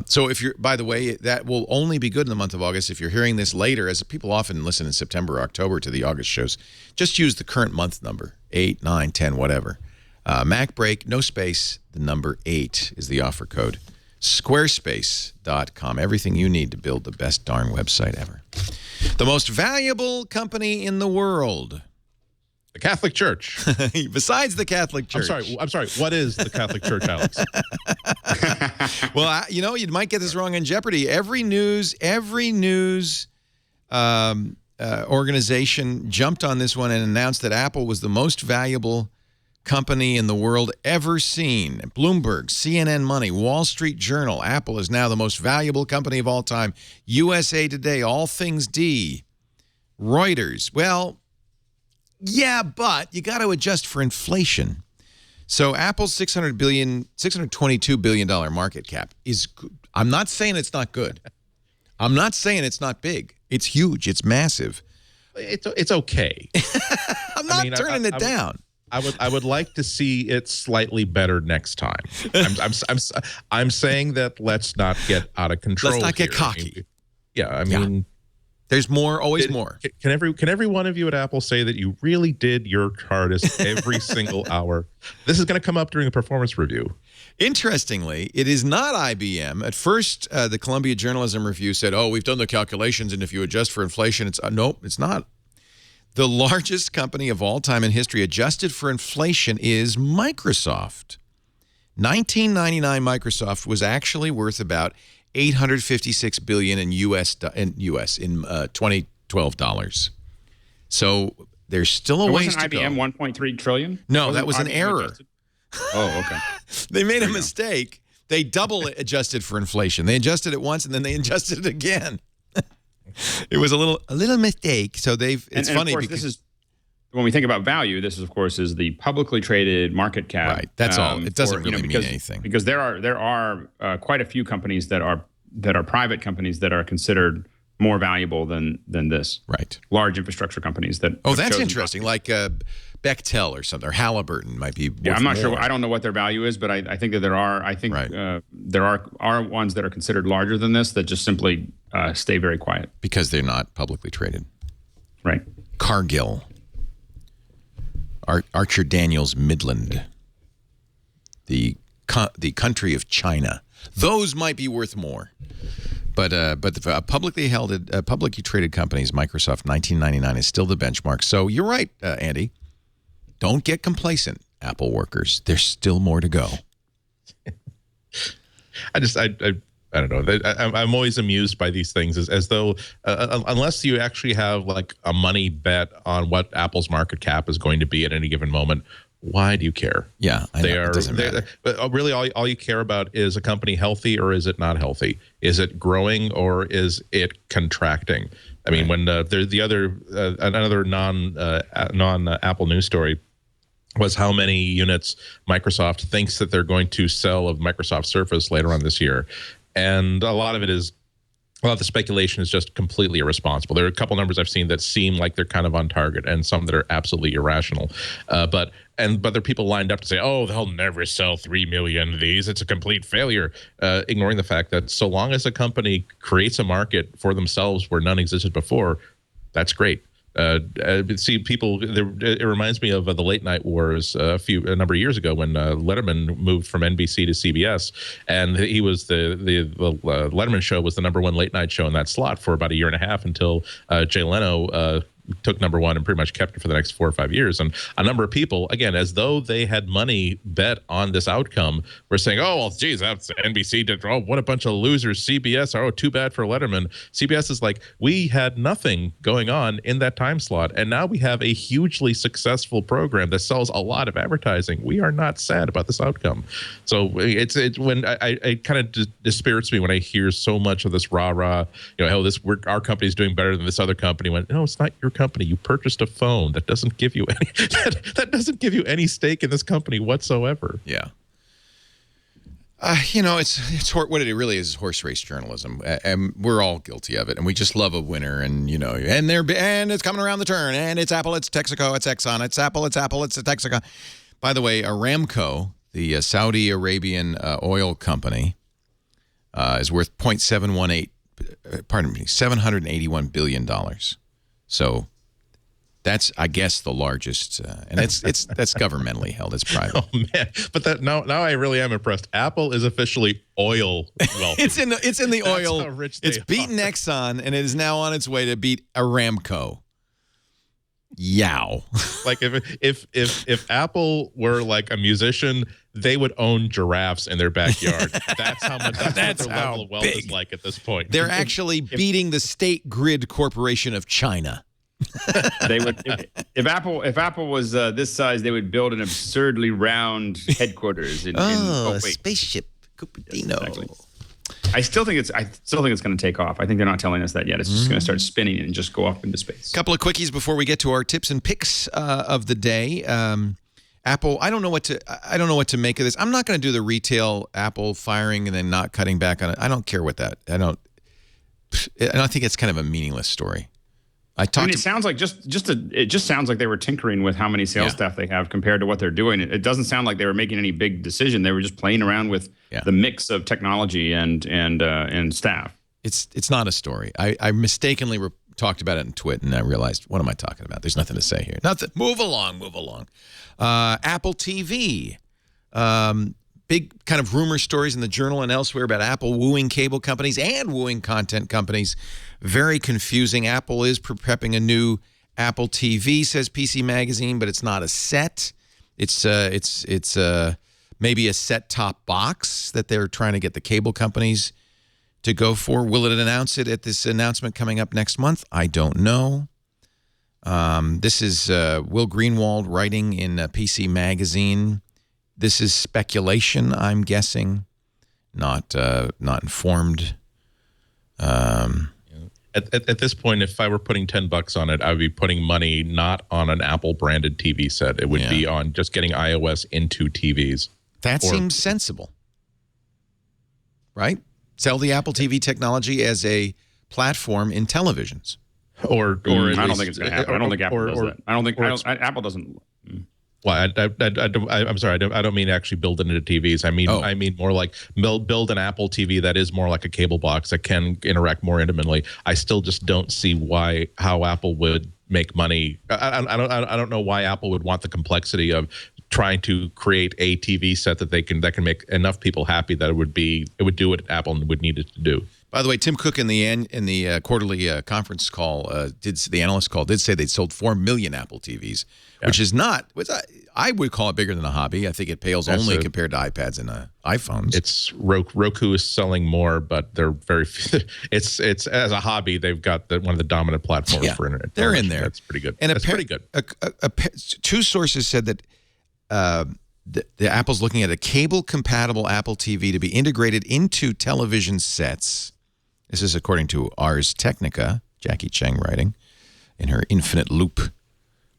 So if you're, by the way, that will only be good in the month of August. If you're hearing this later, as people often listen in September or October to the August shows, just use the current month number, 8, 9, 10, whatever. MacBreak, no space, the number 8 is the offer code. Squarespace.com, everything you need to build the best darn website ever. The most valuable company in the world. The Catholic Church. Besides the Catholic Church. I'm sorry. What is the Catholic Church, Alex? Well, you might get this wrong in Jeopardy. Every news organization jumped on this one and announced that Apple was the most valuable company in the world ever seen. Bloomberg, CNN Money, Wall Street Journal. Apple is now the most valuable company of all time. USA Today, All Things D, Reuters. Well, yeah, but you got to adjust for inflation. So Apple's $622 billion market cap is, I'm not saying it's not good. I'm not saying it's not big. It's huge. It's massive. It's okay. I'm not turning it down. I would like to see it slightly better next time. I'm saying that let's not get out of control. Let's not get cocky. I mean, there's more, always more. Can every one of you at Apple say that you really did your hardest every single hour? This is going to come up during a performance review. Interestingly, it is not IBM. At first, the Columbia Journalism Review said, "Oh, we've done the calculations, and if you adjust for inflation, it's nope, it's not." The largest company of all time in history, adjusted for inflation, is Microsoft. 1999, Microsoft was actually worth about $856 billion in $2012 dollars. So there's still a ways to go. Wasn't IBM 1.3 trillion? No, that was an error. Adjusted? Oh, okay. They made a mistake. They double adjusted for inflation. They adjusted it once and then they adjusted it again. It was a little mistake. So it's funny. Of course, this is when we think about value. This is, of course, is the publicly traded market cap. Right. That's all. It doesn't really mean anything because there are quite a few companies that are private companies that are considered more valuable than this. Right. Large infrastructure companies that. Oh, that's interesting. Like Bechtel or something, or Halliburton might be. Yeah, I'm not sure. I don't know what their value is, but I think that there are. I think there are ones that are considered larger than this that just simply stay very quiet because they're not publicly traded. Right. Cargill. Archer Daniels Midland, the country of China. Those might be worth more. But the publicly traded companies, Microsoft, $19.99 is still the benchmark. So you're right, Andy. Don't get complacent, Apple workers. There's still more to go. I don't know. I'm always amused by these things, as though unless you actually have like a money bet on what Apple's market cap is going to be at any given moment, why do you care? Yeah, I know. It doesn't matter. But really, all you care about is a company healthy or is it not healthy? Is it growing or is it contracting? I mean, when there's another non-Apple news story was how many units Microsoft thinks that they're going to sell of Microsoft Surface later on this year. And a lot of the speculation is just completely irresponsible. There are a couple numbers I've seen that seem like they're kind of on target, and some that are absolutely irrational. But there are people lined up to say, "Oh, they'll never sell 3 million of these. It's a complete failure," ignoring the fact that so long as a company creates a market for themselves where none existed before, that's great. See, people. It reminds me of the late night wars a number of years ago when Letterman moved from NBC to CBS, and he was the Letterman show was the #1 late night show in that slot for about a year and a half until Jay Leno took #1 and pretty much kept it for the next 4 or 5 years. And a number of people, again, as though they had money bet on this outcome, were saying, "Oh, well, geez, that's NBC did. Oh, what a bunch of losers. CBS. Oh, too bad for Letterman." CBS is like, we had nothing going on in that time slot, and now we have a hugely successful program that sells a lot of advertising. We are not sad about this outcome. So it's when it kind of dispirits me when I hear so much of this rah-rah, our company's doing better than this other company. When no, it's not your company. You purchased a phone that doesn't give you any that doesn't give you any stake in this company whatsoever. Yeah. It's what it really is horse race journalism, and we're all guilty of it. And we just love a winner, and and it's coming around the turn, and it's Apple, it's Texaco, it's Exxon, it's Apple, it's Texaco. By the way, Aramco, the Saudi Arabian oil company, is worth $781 billion. So that's, I guess, the largest, and that's governmentally held. It's private. Oh man! But now I really am impressed. Apple is officially oil wealthy. it's in the oil. How rich it's beaten Exxon, and it is now on its way to beat Aramco. Yow! Like if Apple were like a musician, they would own giraffes in their backyard. That's how much. That's what their level of wealth is like at this point. They're actually beating the State Grid Corporation of China. They would, if Apple was this size, they would build an absurdly round headquarters in spaceship Cupertino. Yes, exactly. I still think it's going to take off. I think they're not telling us that yet. It's just going to start spinning and just go up into space. Couple of quickies before we get to our tips and picks of the day. Apple, I don't know what to make of this. I'm not going to do the retail Apple firing and then not cutting back on it. I don't care what that. I don't think it's kind of a meaningless story. It sounds like it just sounds like they were tinkering with how many sales staff they have compared to what they're doing. It doesn't sound like they were making any big decision. They were just playing around with the mix of technology and staff. It's not a story. I mistakenly talked about it in TWiT, and I realized, what am I talking about? There's nothing to say here. Nothing. Move along. Apple TV. Big kind of rumor stories in the Journal and elsewhere about Apple wooing cable companies and wooing content companies. Very confusing. Apple is prepping a new Apple TV, says PC Magazine, but it's not a set. It's maybe a set-top box that they're trying to get the cable companies to go for. Will it announce it at this announcement coming up next month? I don't know. This is Will Greenwald writing in PC Magazine. This is speculation, I'm guessing, not informed. At this point, if I were putting $10 on it, I would be putting money not on an Apple-branded TV set. It would be on just getting iOS into TVs. That seems sensible, right? Sell the Apple TV technology as a platform in televisions. Or I don't think it's going to happen. I don't think Apple does that. Apple doesn't. Well, I'm sorry. I don't mean actually build it into TVs. I mean more like build an Apple TV that is more like a cable box that can interact more intimately. I still just don't see how Apple would make money. I don't know why Apple would want the complexity of trying to create a TV set that can make enough people happy that it would do what Apple would need it to do. By the way, Tim Cook in the quarterly conference call, the analyst call, did say they'd sold 4 million Apple TVs, which is not, I would call it bigger than a hobby. I think it pales only compared to iPads and iPhones. It's Roku is selling more, but they're very. It's as a hobby, they've got one of the dominant platforms for internet. They're in there. That's pretty good. And that's pretty good. Two sources said that the Apple's looking at a cable-compatible Apple TV to be integrated into television sets. This is according to Ars Technica, Jackie Cheng writing in her Infinite Loop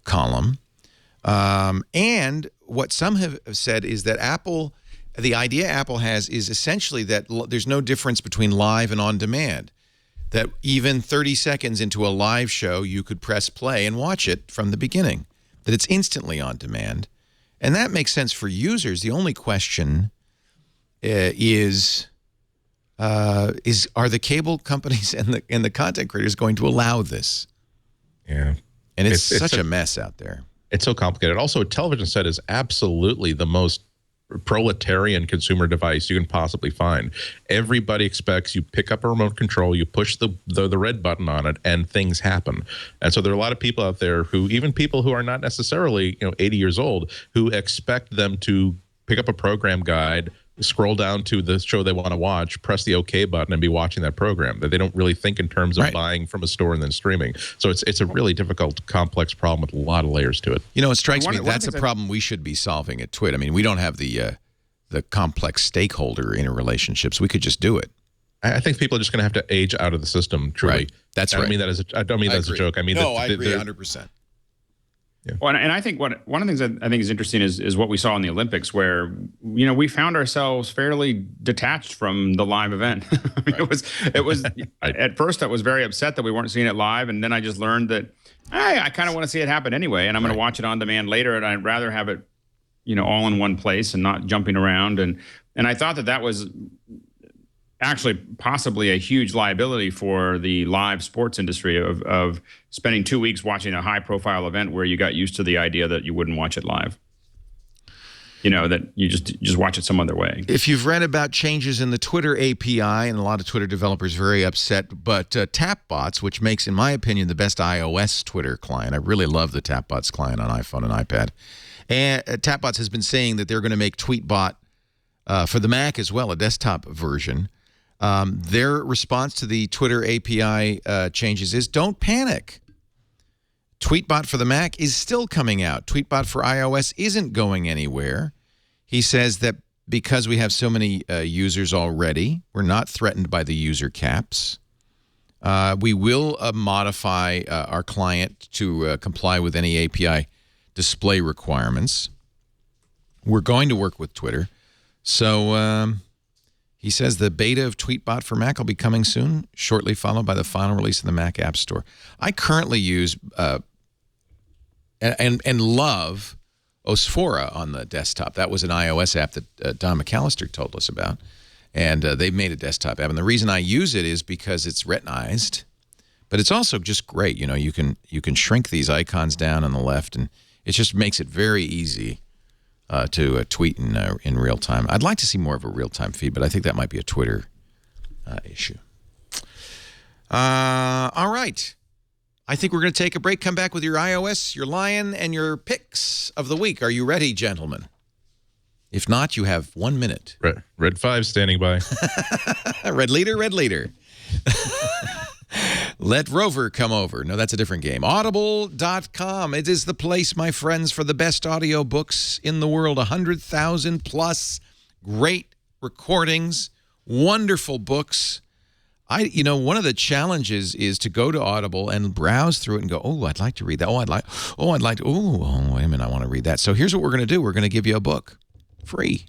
column. And what some have said is that the idea Apple has is essentially that there's no difference between live and on demand. That even 30 seconds into a live show, you could press play and watch it from the beginning. That it's instantly on demand. And that makes sense for users. The only question is are the cable companies and the content creators going to allow this? Yeah. And it's such a mess out there. It's so complicated. Also, a television set is absolutely the most proletarian consumer device you can possibly find. Everybody expects you pick up a remote control, you push the red button on it, and things happen. And so there are a lot of people out there even people who are not necessarily 80 years old, who expect them to pick up a program guide, scroll down to the show they want to watch, press the OK button, and be watching that program. That they don't really think in terms of buying from a store and then streaming. So it's a really difficult, complex problem with a lot of layers to it. It strikes me that's a problem we should be solving at TWiT. I mean, we don't have the complex stakeholder interrelationships. We could just do it. I think people are just going to have to age out of the system. Truly, right. That's right. I don't mean that as a joke. I mean, I agree 100%. Yeah. Well, and I think one of the things that I think is interesting is what we saw in the Olympics, where we found ourselves fairly detached from the live event. It was at first I was very upset that we weren't seeing it live, and then I just learned that I kind of want to see it happen anyway, and I'm going to watch it on demand later, and I'd rather have it all in one place and not jumping around, and I thought that was actually possibly a huge liability for the live sports industry of spending 2 weeks watching a high-profile event where you got used to the idea that you wouldn't watch it live. That you just watch it some other way. If you've read about changes in the Twitter API, and a lot of Twitter developers are very upset, but TapBots, which makes, in my opinion, the best iOS Twitter client. I really love the TapBots client on iPhone and iPad. And TapBots has been saying that they're going to make TweetBot for the Mac as well, a desktop version. Their response to the Twitter API changes is, don't panic. TweetBot for the Mac is still coming out. TweetBot for iOS isn't going anywhere. He says that because we have so many users already, we're not threatened by the user caps. We will modify our client to comply with any API display requirements. We're going to work with Twitter. So he says the beta of TweetBot for Mac will be coming soon, shortly followed by the final release in the Mac App Store. I currently use and love Osphora on the desktop. That was an iOS app that Don McAllister told us about. And they've made a desktop app. And the reason I use it is because it's retinized. But it's also just great. You can shrink these icons down on the left, and it just makes it very easy to tweet in real time. I'd like to see more of a real-time feed, but I think that might be a Twitter issue. All right. I think we're going to take a break, come back with your iOS, your Lion, and your picks of the week. Are you ready, gentlemen? If not, you have 1 minute. Red 5 standing by. Red leader, red leader. Let Rover come over. No, that's a different game. Audible.com. It is the place, my friends, for the best audiobooks in the world. 100,000 plus great recordings, wonderful books. One of the challenges is to go to Audible and browse through it and go, oh, I'd like to read that. Wait a minute, I want to read that. So here's what we're going to do. We're going to give you a book free.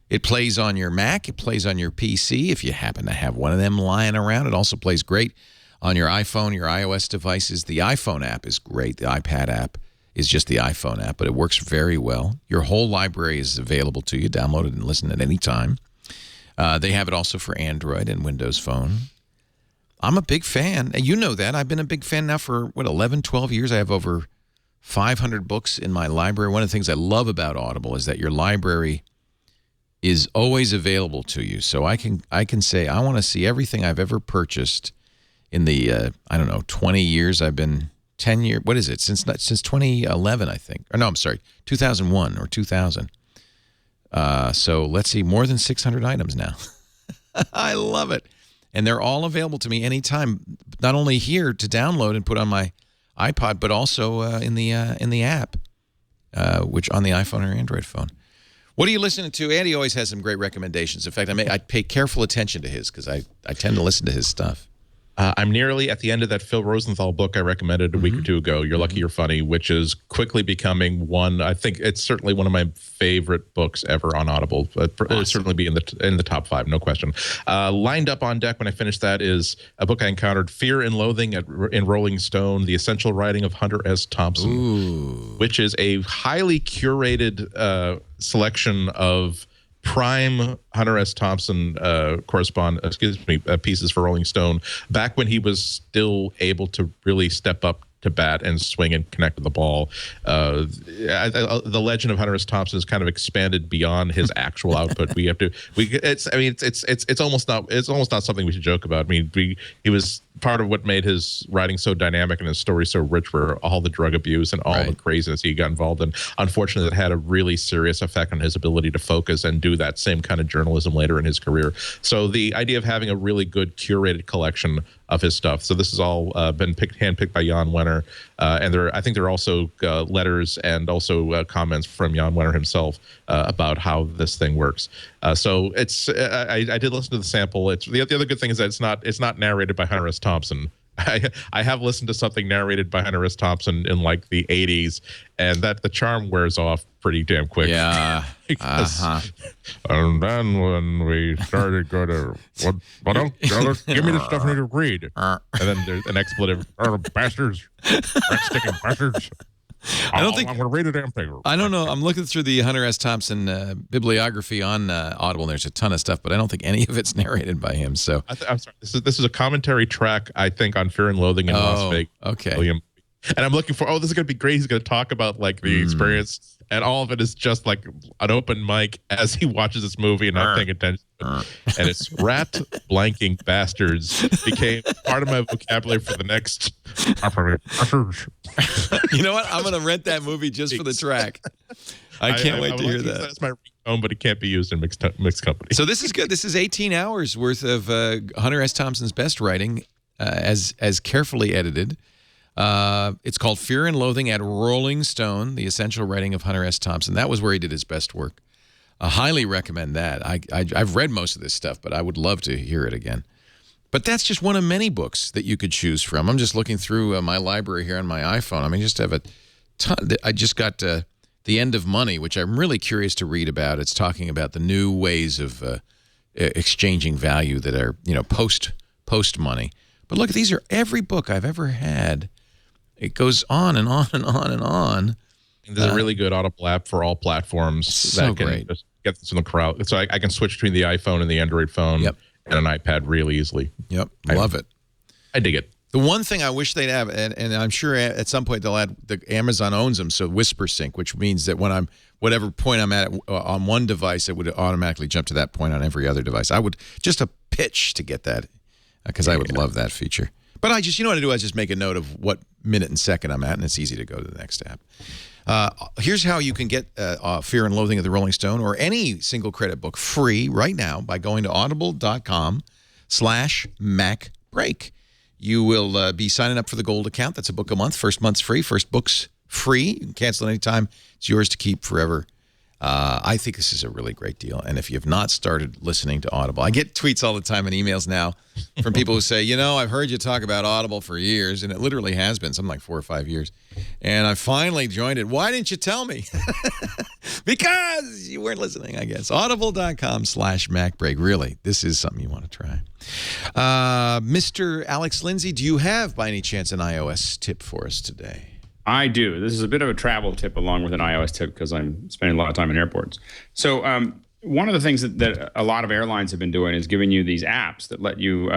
It plays on your Mac. It plays on your PC if you happen to have one of them lying around. It also plays great on your iPhone, your iOS devices. The iPhone app is great. The iPad app is just the iPhone app, but it works very well. Your whole library is available to you. Download it and listen at any time. They have it also for Android and Windows Phone. I'm a big fan. And you know that. I've been a big fan now for, 11, 12 years. I have over 500 books in my library. One of the things I love about Audible is that your library is always available to you. So I can say, I want to see everything I've ever purchased in the, 20 years I've been, 10 years, what is it? Since 2011, I think. Or no, I'm sorry, 2001 or 2000. So let's see, more than 600 items now. I love it. And they're all available to me anytime, not only here to download and put on my iPod, but also in the app, which on the iPhone or Android phone. What are you listening to? Andy always has some great recommendations. In fact, I pay careful attention to his because I tend to listen to his stuff. I'm nearly at the end of that Phil Rosenthal book I recommended a week or two ago, You're Lucky You're Funny, which is quickly becoming one. I think it's certainly one of my favorite books ever on Audible. It'll certainly be in the top 5, no question. Lined up on deck when I finish that is a book I encountered, Fear and Loathing in Rolling Stone, The Essential Writing of Hunter S. Thompson, which is a highly curated selection of prime Hunter S. Thompson pieces for Rolling Stone back when he was still able to really step up to bat and swing and connect with the ball. The legend of Hunter S. Thompson has kind of expanded beyond his actual output. It's almost not something we should joke about. I mean, he was part of what made his writing so dynamic and his story so rich were all the drug abuse and all the craziness he got involved in. Unfortunately, it had a really serious effect on his ability to focus and do that same kind of journalism later in his career. So the idea of having a really good curated collection of his stuff. So this has all been handpicked by Jan Wenner, and I think there are also letters and also comments from Jan Wenner himself about how this thing works. So it's I did listen to the sample. It's the other good thing is that it's not narrated by Hunter S. Thompson. I have listened to something narrated by Hunter S. Thompson in like the 80s, and that the charm wears off pretty damn quick. Yeah. And then when we started going to, give me the stuff I need to read. And then there's an expletive, bastards, rat-sticking bastards. I'm going to read a damn thing. I don't know. I'm looking through the Hunter S. Thompson bibliography on Audible, and there's a ton of stuff, but I don't think any of it's narrated by him. So I'm sorry. This is a commentary track, I think, on Fear and Loathing in Las Vegas. Okay. William. And I'm looking for, this is going to be great. He's going to talk about like the experience, and all of it is just like an open mic as he watches this movie and not paying attention. And it's rat blanking bastards became part of my vocabulary for the next. You know what? I'm going to rent that movie just for the track. I can't wait to hear that. That's my ringtone, but it can't be used in mixed company. So this is good. This is 18 hours worth of Hunter S. Thompson's best writing, as carefully edited. It's called Fear and Loathing at Rolling Stone, The Essential Writing of Hunter S. Thompson. That was where he did his best work. I highly recommend that. I've read most of this stuff, but I would love to hear it again. But that's just one of many books that you could choose from. I'm just looking through my library here on my iPhone. I mean, just have a ton. I just got The End of Money, which I'm really curious to read about. It's talking about the new ways of exchanging value that are, post money. But look, these are every book I've ever had. It goes on and on and on and on. There's a really good Audible app for all platforms so that can great. just get this in the crowd. So I can switch between the iPhone and the Android phone and an iPad really easily. Yep, love it. I dig it. The one thing I wish they'd have, and I'm sure at some point they'll add, Amazon owns them, so Whisper Sync, which means that when whatever point I'm at on one device, it would automatically jump to that point on every other device. I would just a pitch to get that because I would love that feature. But I just, you know what I do? I just make a note of what minute and second I'm at, and it's easy to go to the next app. Here's how you can get Fear and Loathing of the Rolling Stone or any single credit book free right now by going to audible.com/MacBreak. You will be signing up for the gold account. That's a book a month. First month's free. First book's free. You can cancel anytime. It's yours to keep forever. I think this is a really great deal. And if you have not started listening to Audible, I get tweets all the time and emails now from people who say, I've heard you talk about Audible for years, and it literally has been something like 4 or 5 years. And I finally joined it. Why didn't you tell me? Because you weren't listening, I guess. Audible.com/MacBreak. Really, this is something you want to try. Mr. Alex Lindsay, do you have, by any chance, an iOS tip for us today? I do. This is a bit of a travel tip along with an iOS tip because I'm spending a lot of time in airports. So one of the things that a lot of airlines have been doing is giving you these apps that let you,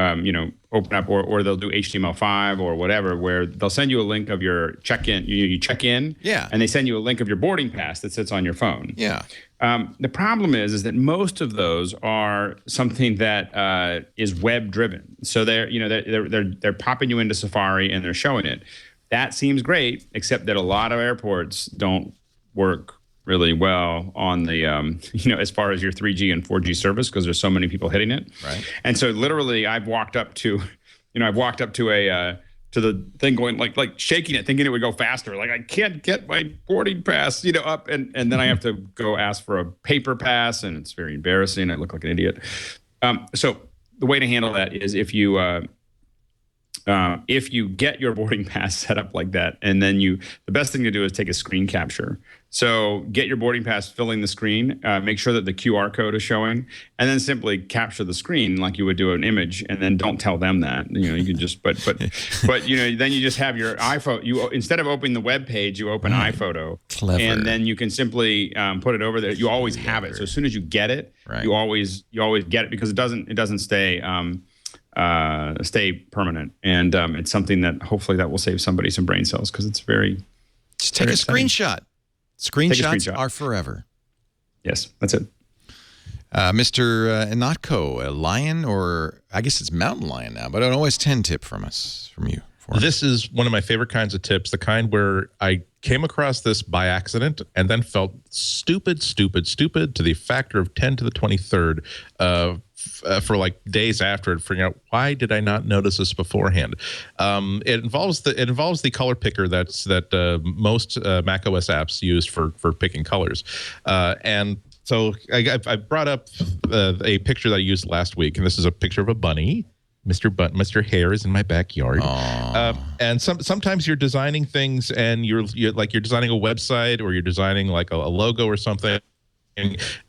open up, or they'll do HTML5 or whatever, where they'll send you a link of your check-in. You check in, and they send you a link of your boarding pass that sits on your phone. Yeah. The problem is that most of those are something that is web driven. So they're popping you into Safari and they're showing it. That seems great, except that a lot of airports don't work really well on the as far as your 3G and 4G service, because there's so many people hitting it. Right. And so literally I've walked up to a to the thing going like shaking it, thinking it would go faster. Like, I can't get my boarding pass, up, and then I have to go ask for a paper pass, and it's very embarrassing. I look like an idiot. So the way to handle that is if you get your boarding pass set up like that, and then the best thing to do is take a screen capture. So get your boarding pass filling the screen, make sure that the QR code is showing, and then simply capture the screen like you would do an image, and then don't tell them that. You can just, but then you just have your iPhone. Instead of opening the web page, you open iPhoto. Clever. And then you can simply put it over there. You always have it. So as soon as you get it, you always get it, because it doesn't stay permanent, and it's something that hopefully that will save somebody some brain cells, because it's very. Just take a screenshot. Screenshots are forever. Yes, that's it. Mr. Inotko, a lion, or I guess it's mountain lion now, but an OS 10 tip from you. This is one of my favorite kinds of tips, the kind where I came across this by accident and then felt stupid to the factor of 10 to the 23rd for like days after it, figuring out, why did I not notice this beforehand? It involves the color picker that most Mac OS apps use for picking colors, and so I brought up a picture that I used last week, and this is a picture of a bunny. Mr. Hare is in my backyard. And sometimes you're designing things, and you're designing a website, or you're designing like a logo or something.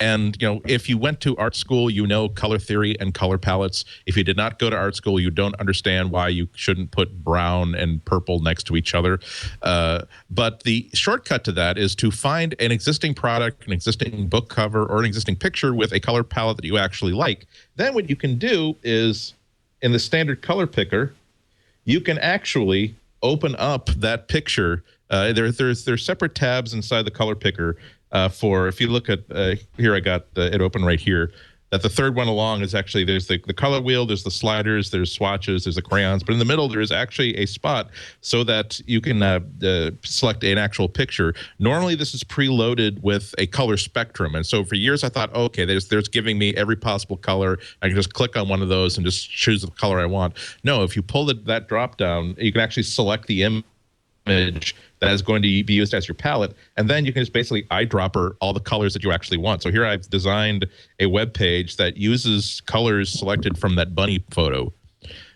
And if you went to art school, color theory and color palettes. If you did not go to art school, you don't understand why you shouldn't put brown and purple next to each other. But the shortcut to that is to find an existing product, an existing book cover, or an existing picture with a color palette that you actually like. Then what you can do is, in the standard color picker, you can actually open up that picture. There's separate tabs inside the color picker for, if you look at here, I got it open right here, that the third one along is actually, there's the color wheel, there's the sliders, there's swatches, there's the crayons, but in the middle there is actually a spot so that you can select an actual picture. Normally this is preloaded with a color spectrum, and so for years I thought, okay, there's giving me every possible color. I can just click on one of those and just choose the color I want. No, if you pull that drop down, you can actually select the image that is going to be used as your palette, and then you can just basically eyedropper all the colors that you actually want. So here I've designed a web page that uses colors selected from that bunny photo.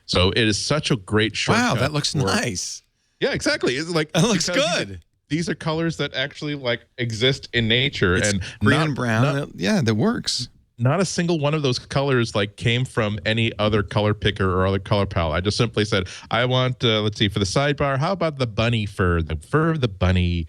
So it is such a great shortcut. Wow, that looks nice. Yeah, exactly. It's like, that looks good. These are colors that actually exist in nature, and green and brown. Yeah, that works. Not a single one of those colors came from any other color picker or other color palette. I just simply said, I want, let's see, for the sidebar, how about the bunny fur, the fur of the bunny?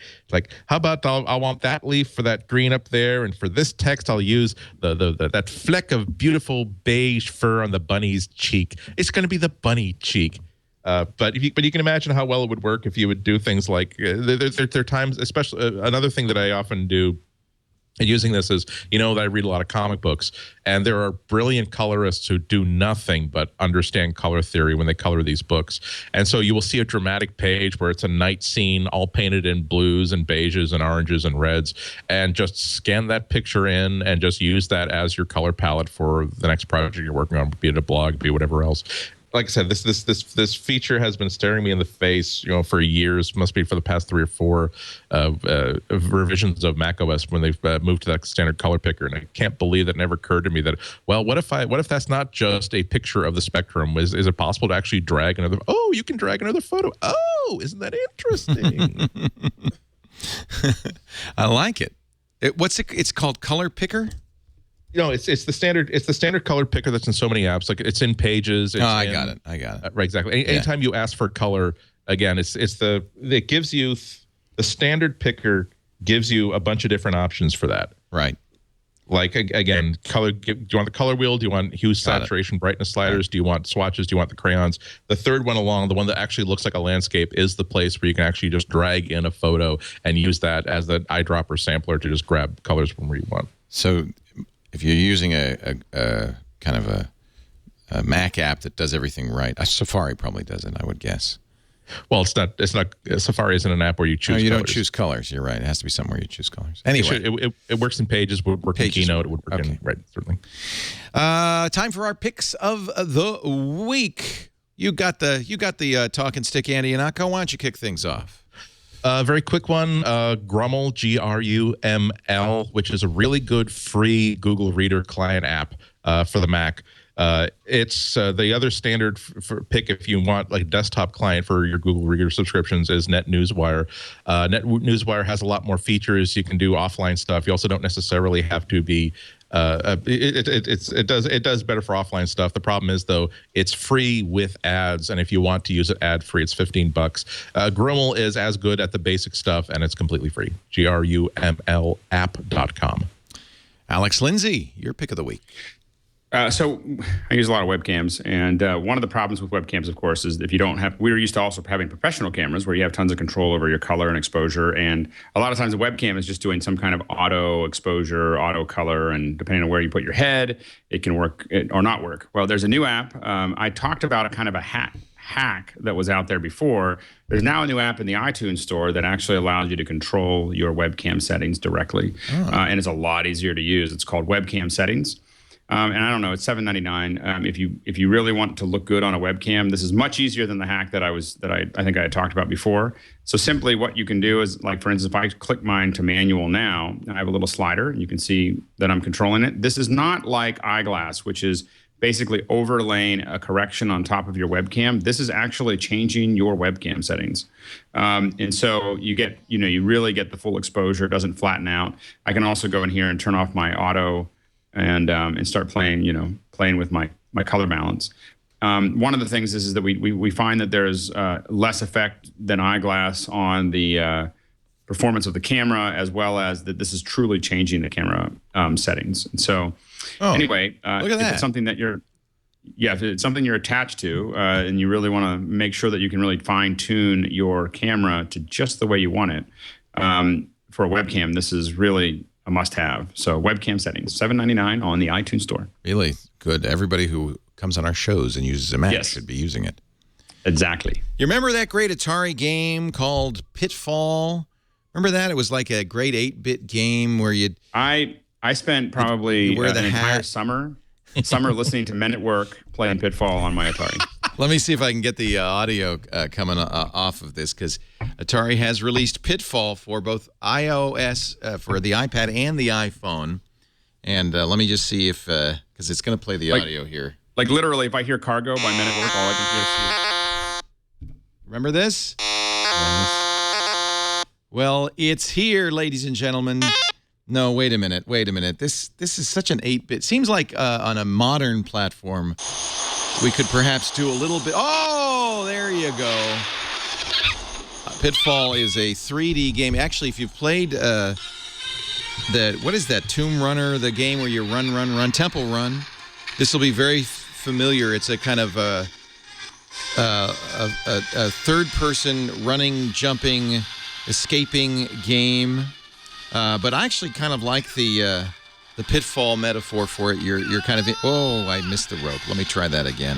How about I want that leaf for that green up there, and for this text, I'll use that fleck of beautiful beige fur on the bunny's cheek. It's going to be the bunny cheek. But you can imagine how well it would work if you would do things like, there are times, especially another thing that I often do. And using this is, that I read a lot of comic books, and there are brilliant colorists who do nothing but understand color theory when they color these books. And so you will see a dramatic page where it's a night scene all painted in blues and beiges and oranges and reds, and just scan that picture in and just use that as your color palette for the next project you're working on, be it a blog, be it whatever else. Like I said, this feature has been staring me in the face, for years. Must be for the past 3 or 4 revisions of macOS when they've moved to that standard color picker. And I can't believe that it never occurred to me that, well, what if that's not just a picture of the spectrum? Is it possible to actually drag another? Oh, you can drag another photo. Oh, isn't that interesting? I like it. It's called Color Picker. It's the standard color picker that's in so many apps. It's in Pages. I got it. Right, exactly. Anytime you ask for color, again, it gives you the standard picker gives you a bunch of different options for that. Right. Like again, color. Do you want the color wheel? Do you want hue, saturation, brightness sliders? Do you want swatches? Do you want the crayons? The third one along, the one that actually looks like a landscape, is the place where you can actually just drag in a photo and use that as the eyedropper sampler to just grab colors from where you want. So, if you're using a kind of a Mac app that does everything right, Safari probably does it, I would guess. Well, it's not. Safari isn't an app where you choose. No, you colors. don't choose colors. You're right. It has to be somewhere you choose colors. Anyway, it works in Pages. Would work in Keynote. It would work in right. Certainly. Time for our picks of the week. You got the talking stick, Andy Yanako. Why don't you kick things off? Very quick one. Grummel, Gruml, which is a really good free Google Reader client app for the Mac. It's the other standard for pick if you want like desktop client for your Google Reader subscriptions is NetNewsWire. NetNewsWire has a lot more features. You can do offline stuff. You also don't necessarily have to be. It does better for offline stuff. The problem is though it's free with ads, and if you want to use it ad free, it's $15. Grummel is as good at the basic stuff, and it's completely free. GRUML app.com. Alex Lindsay, your pick of the week. So I use a lot of webcams, and one of the problems with webcams, of course, is if you don't have, we were used to also having professional cameras where you have tons of control over your color and exposure, and a lot of times the webcam is just doing some kind of auto exposure, auto color, and depending on where you put your head, it can work or not work. Well, there's a new app. I talked about a kind of a hack that was out there before. There's now a new app in the iTunes store that actually allows you to control your webcam settings directly, and it's a lot easier to use. It's called Webcam Settings. And I don't know, it's $7.99. If you really want to look good on a webcam, this is much easier than the hack that I think I had talked about before. So simply what you can do is, like for instance, if I click mine to manual now, I have a little slider, and you can see that I'm controlling it. This is not like Eyeglass, which is basically overlaying a correction on top of your webcam. This is actually changing your webcam settings. And so you get, you really get the full exposure. It doesn't flatten out. I can also go in here and turn off my auto and start playing, playing with my color balance. One of the things is that we find that there's less effect than Eyeglass on the performance of the camera, as well as that this is truly changing the camera settings. And so, anyway, look at if that. it's something that if it's something you're attached to, and you really want to make sure that you can really fine tune your camera to just the way you want it, for a webcam, this is really a must-have. So webcam settings, $7.99 on the iTunes store. Really good. Everybody who comes on our shows and uses a Mac should be using it. Exactly. You remember that great Atari game called Pitfall? Remember that? It was like a great 8-bit game where you'd... I spent probably wear the an entire hat. summer listening to Men at Work playing Pitfall on my Atari. Let me see if I can get the audio coming off of this, because Atari has released Pitfall for both iOS, for the iPad and the iPhone. And let me just see if, because it's going to play the audio here. Like literally, if I hear Cargo by Men at Work, all I can hear is... Remember this? Yes. Well, it's here, ladies and gentlemen. No, wait a minute. This is such an 8-bit. Seems like on a modern platform, we could perhaps do a little bit. Oh, there you go. Pitfall is a 3D game. Actually, if you've played what is that, Tomb Runner, the game where you run, Temple Run, this will be very familiar. It's a kind of a third-person running, jumping, escaping game. But I actually kind of like the pitfall metaphor for it. You're kind of I missed the rope. Let me try that again.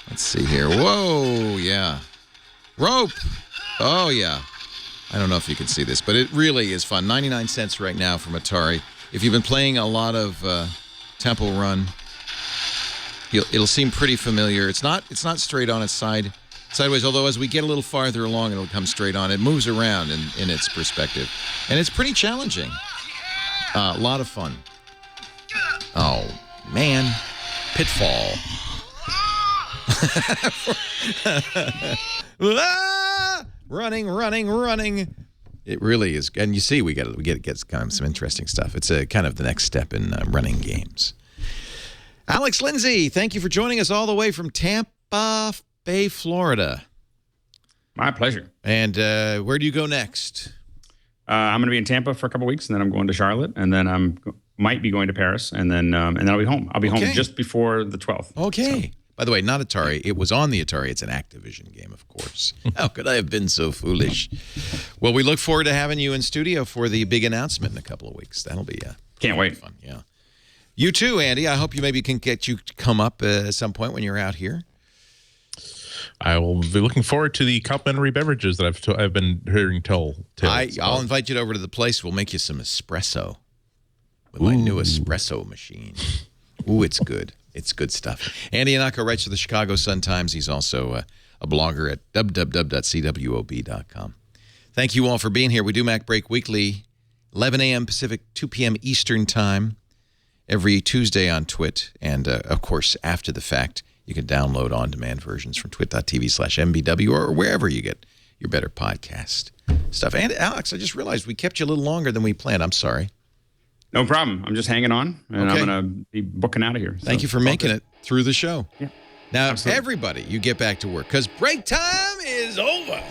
Let's see here. Whoa, yeah. Rope. Oh, yeah. I don't know if you can see this, but it really is fun. 99 cents right now from Atari. If you've been playing a lot of Temple Run, it'll seem pretty familiar. It's not straight on its sideways, although as we get a little farther along, it'll come straight on. It moves around in its perspective, and it's pretty challenging. A lot of fun. Oh, man. Pitfall. Running. It really is. And you see, we get kind of some interesting stuff. It's a kind of the next step in running games. Alex Lindsay, thank you for joining us all the way from Tampa Bay, Florida. My pleasure. And where do you go next? I'm going to be in Tampa for a couple weeks, and then I'm going to Charlotte, and then I'm might be going to Paris, and then I'll be home. I'll be home just before the 12th. Okay. So. By the way, not Atari. It was on the Atari. It's an Activision game, of course. How could I have been so foolish? Well, we look forward to having you in studio for the big announcement in a couple of weeks. That'll be can't wait. Fun. Yeah. You too, Andy. I hope you maybe can get you to come up at some point when you're out here. I will be looking forward to the complimentary beverages that I've been hearing told. I'll invite you over to the place. We'll make you some espresso with my new espresso machine. Ooh, it's good. It's good stuff. Andy Anako writes for the Chicago Sun-Times. He's also a blogger at www.cwob.com. Thank you all for being here. We do MacBreak Weekly, 11 a.m. Pacific, 2 p.m. Eastern Time, every Tuesday on TWiT. And, of course, after the fact, you can download on-demand versions from twit.tv/MBW or wherever you get your better podcast stuff. And, Alex, I just realized we kept you a little longer than we planned. I'm sorry. No problem. I'm just hanging on, and I'm going to be booking out of here. Thank you for making it through the show. Yeah. Now, Absolutely. everybody, you get back to work because break time is over.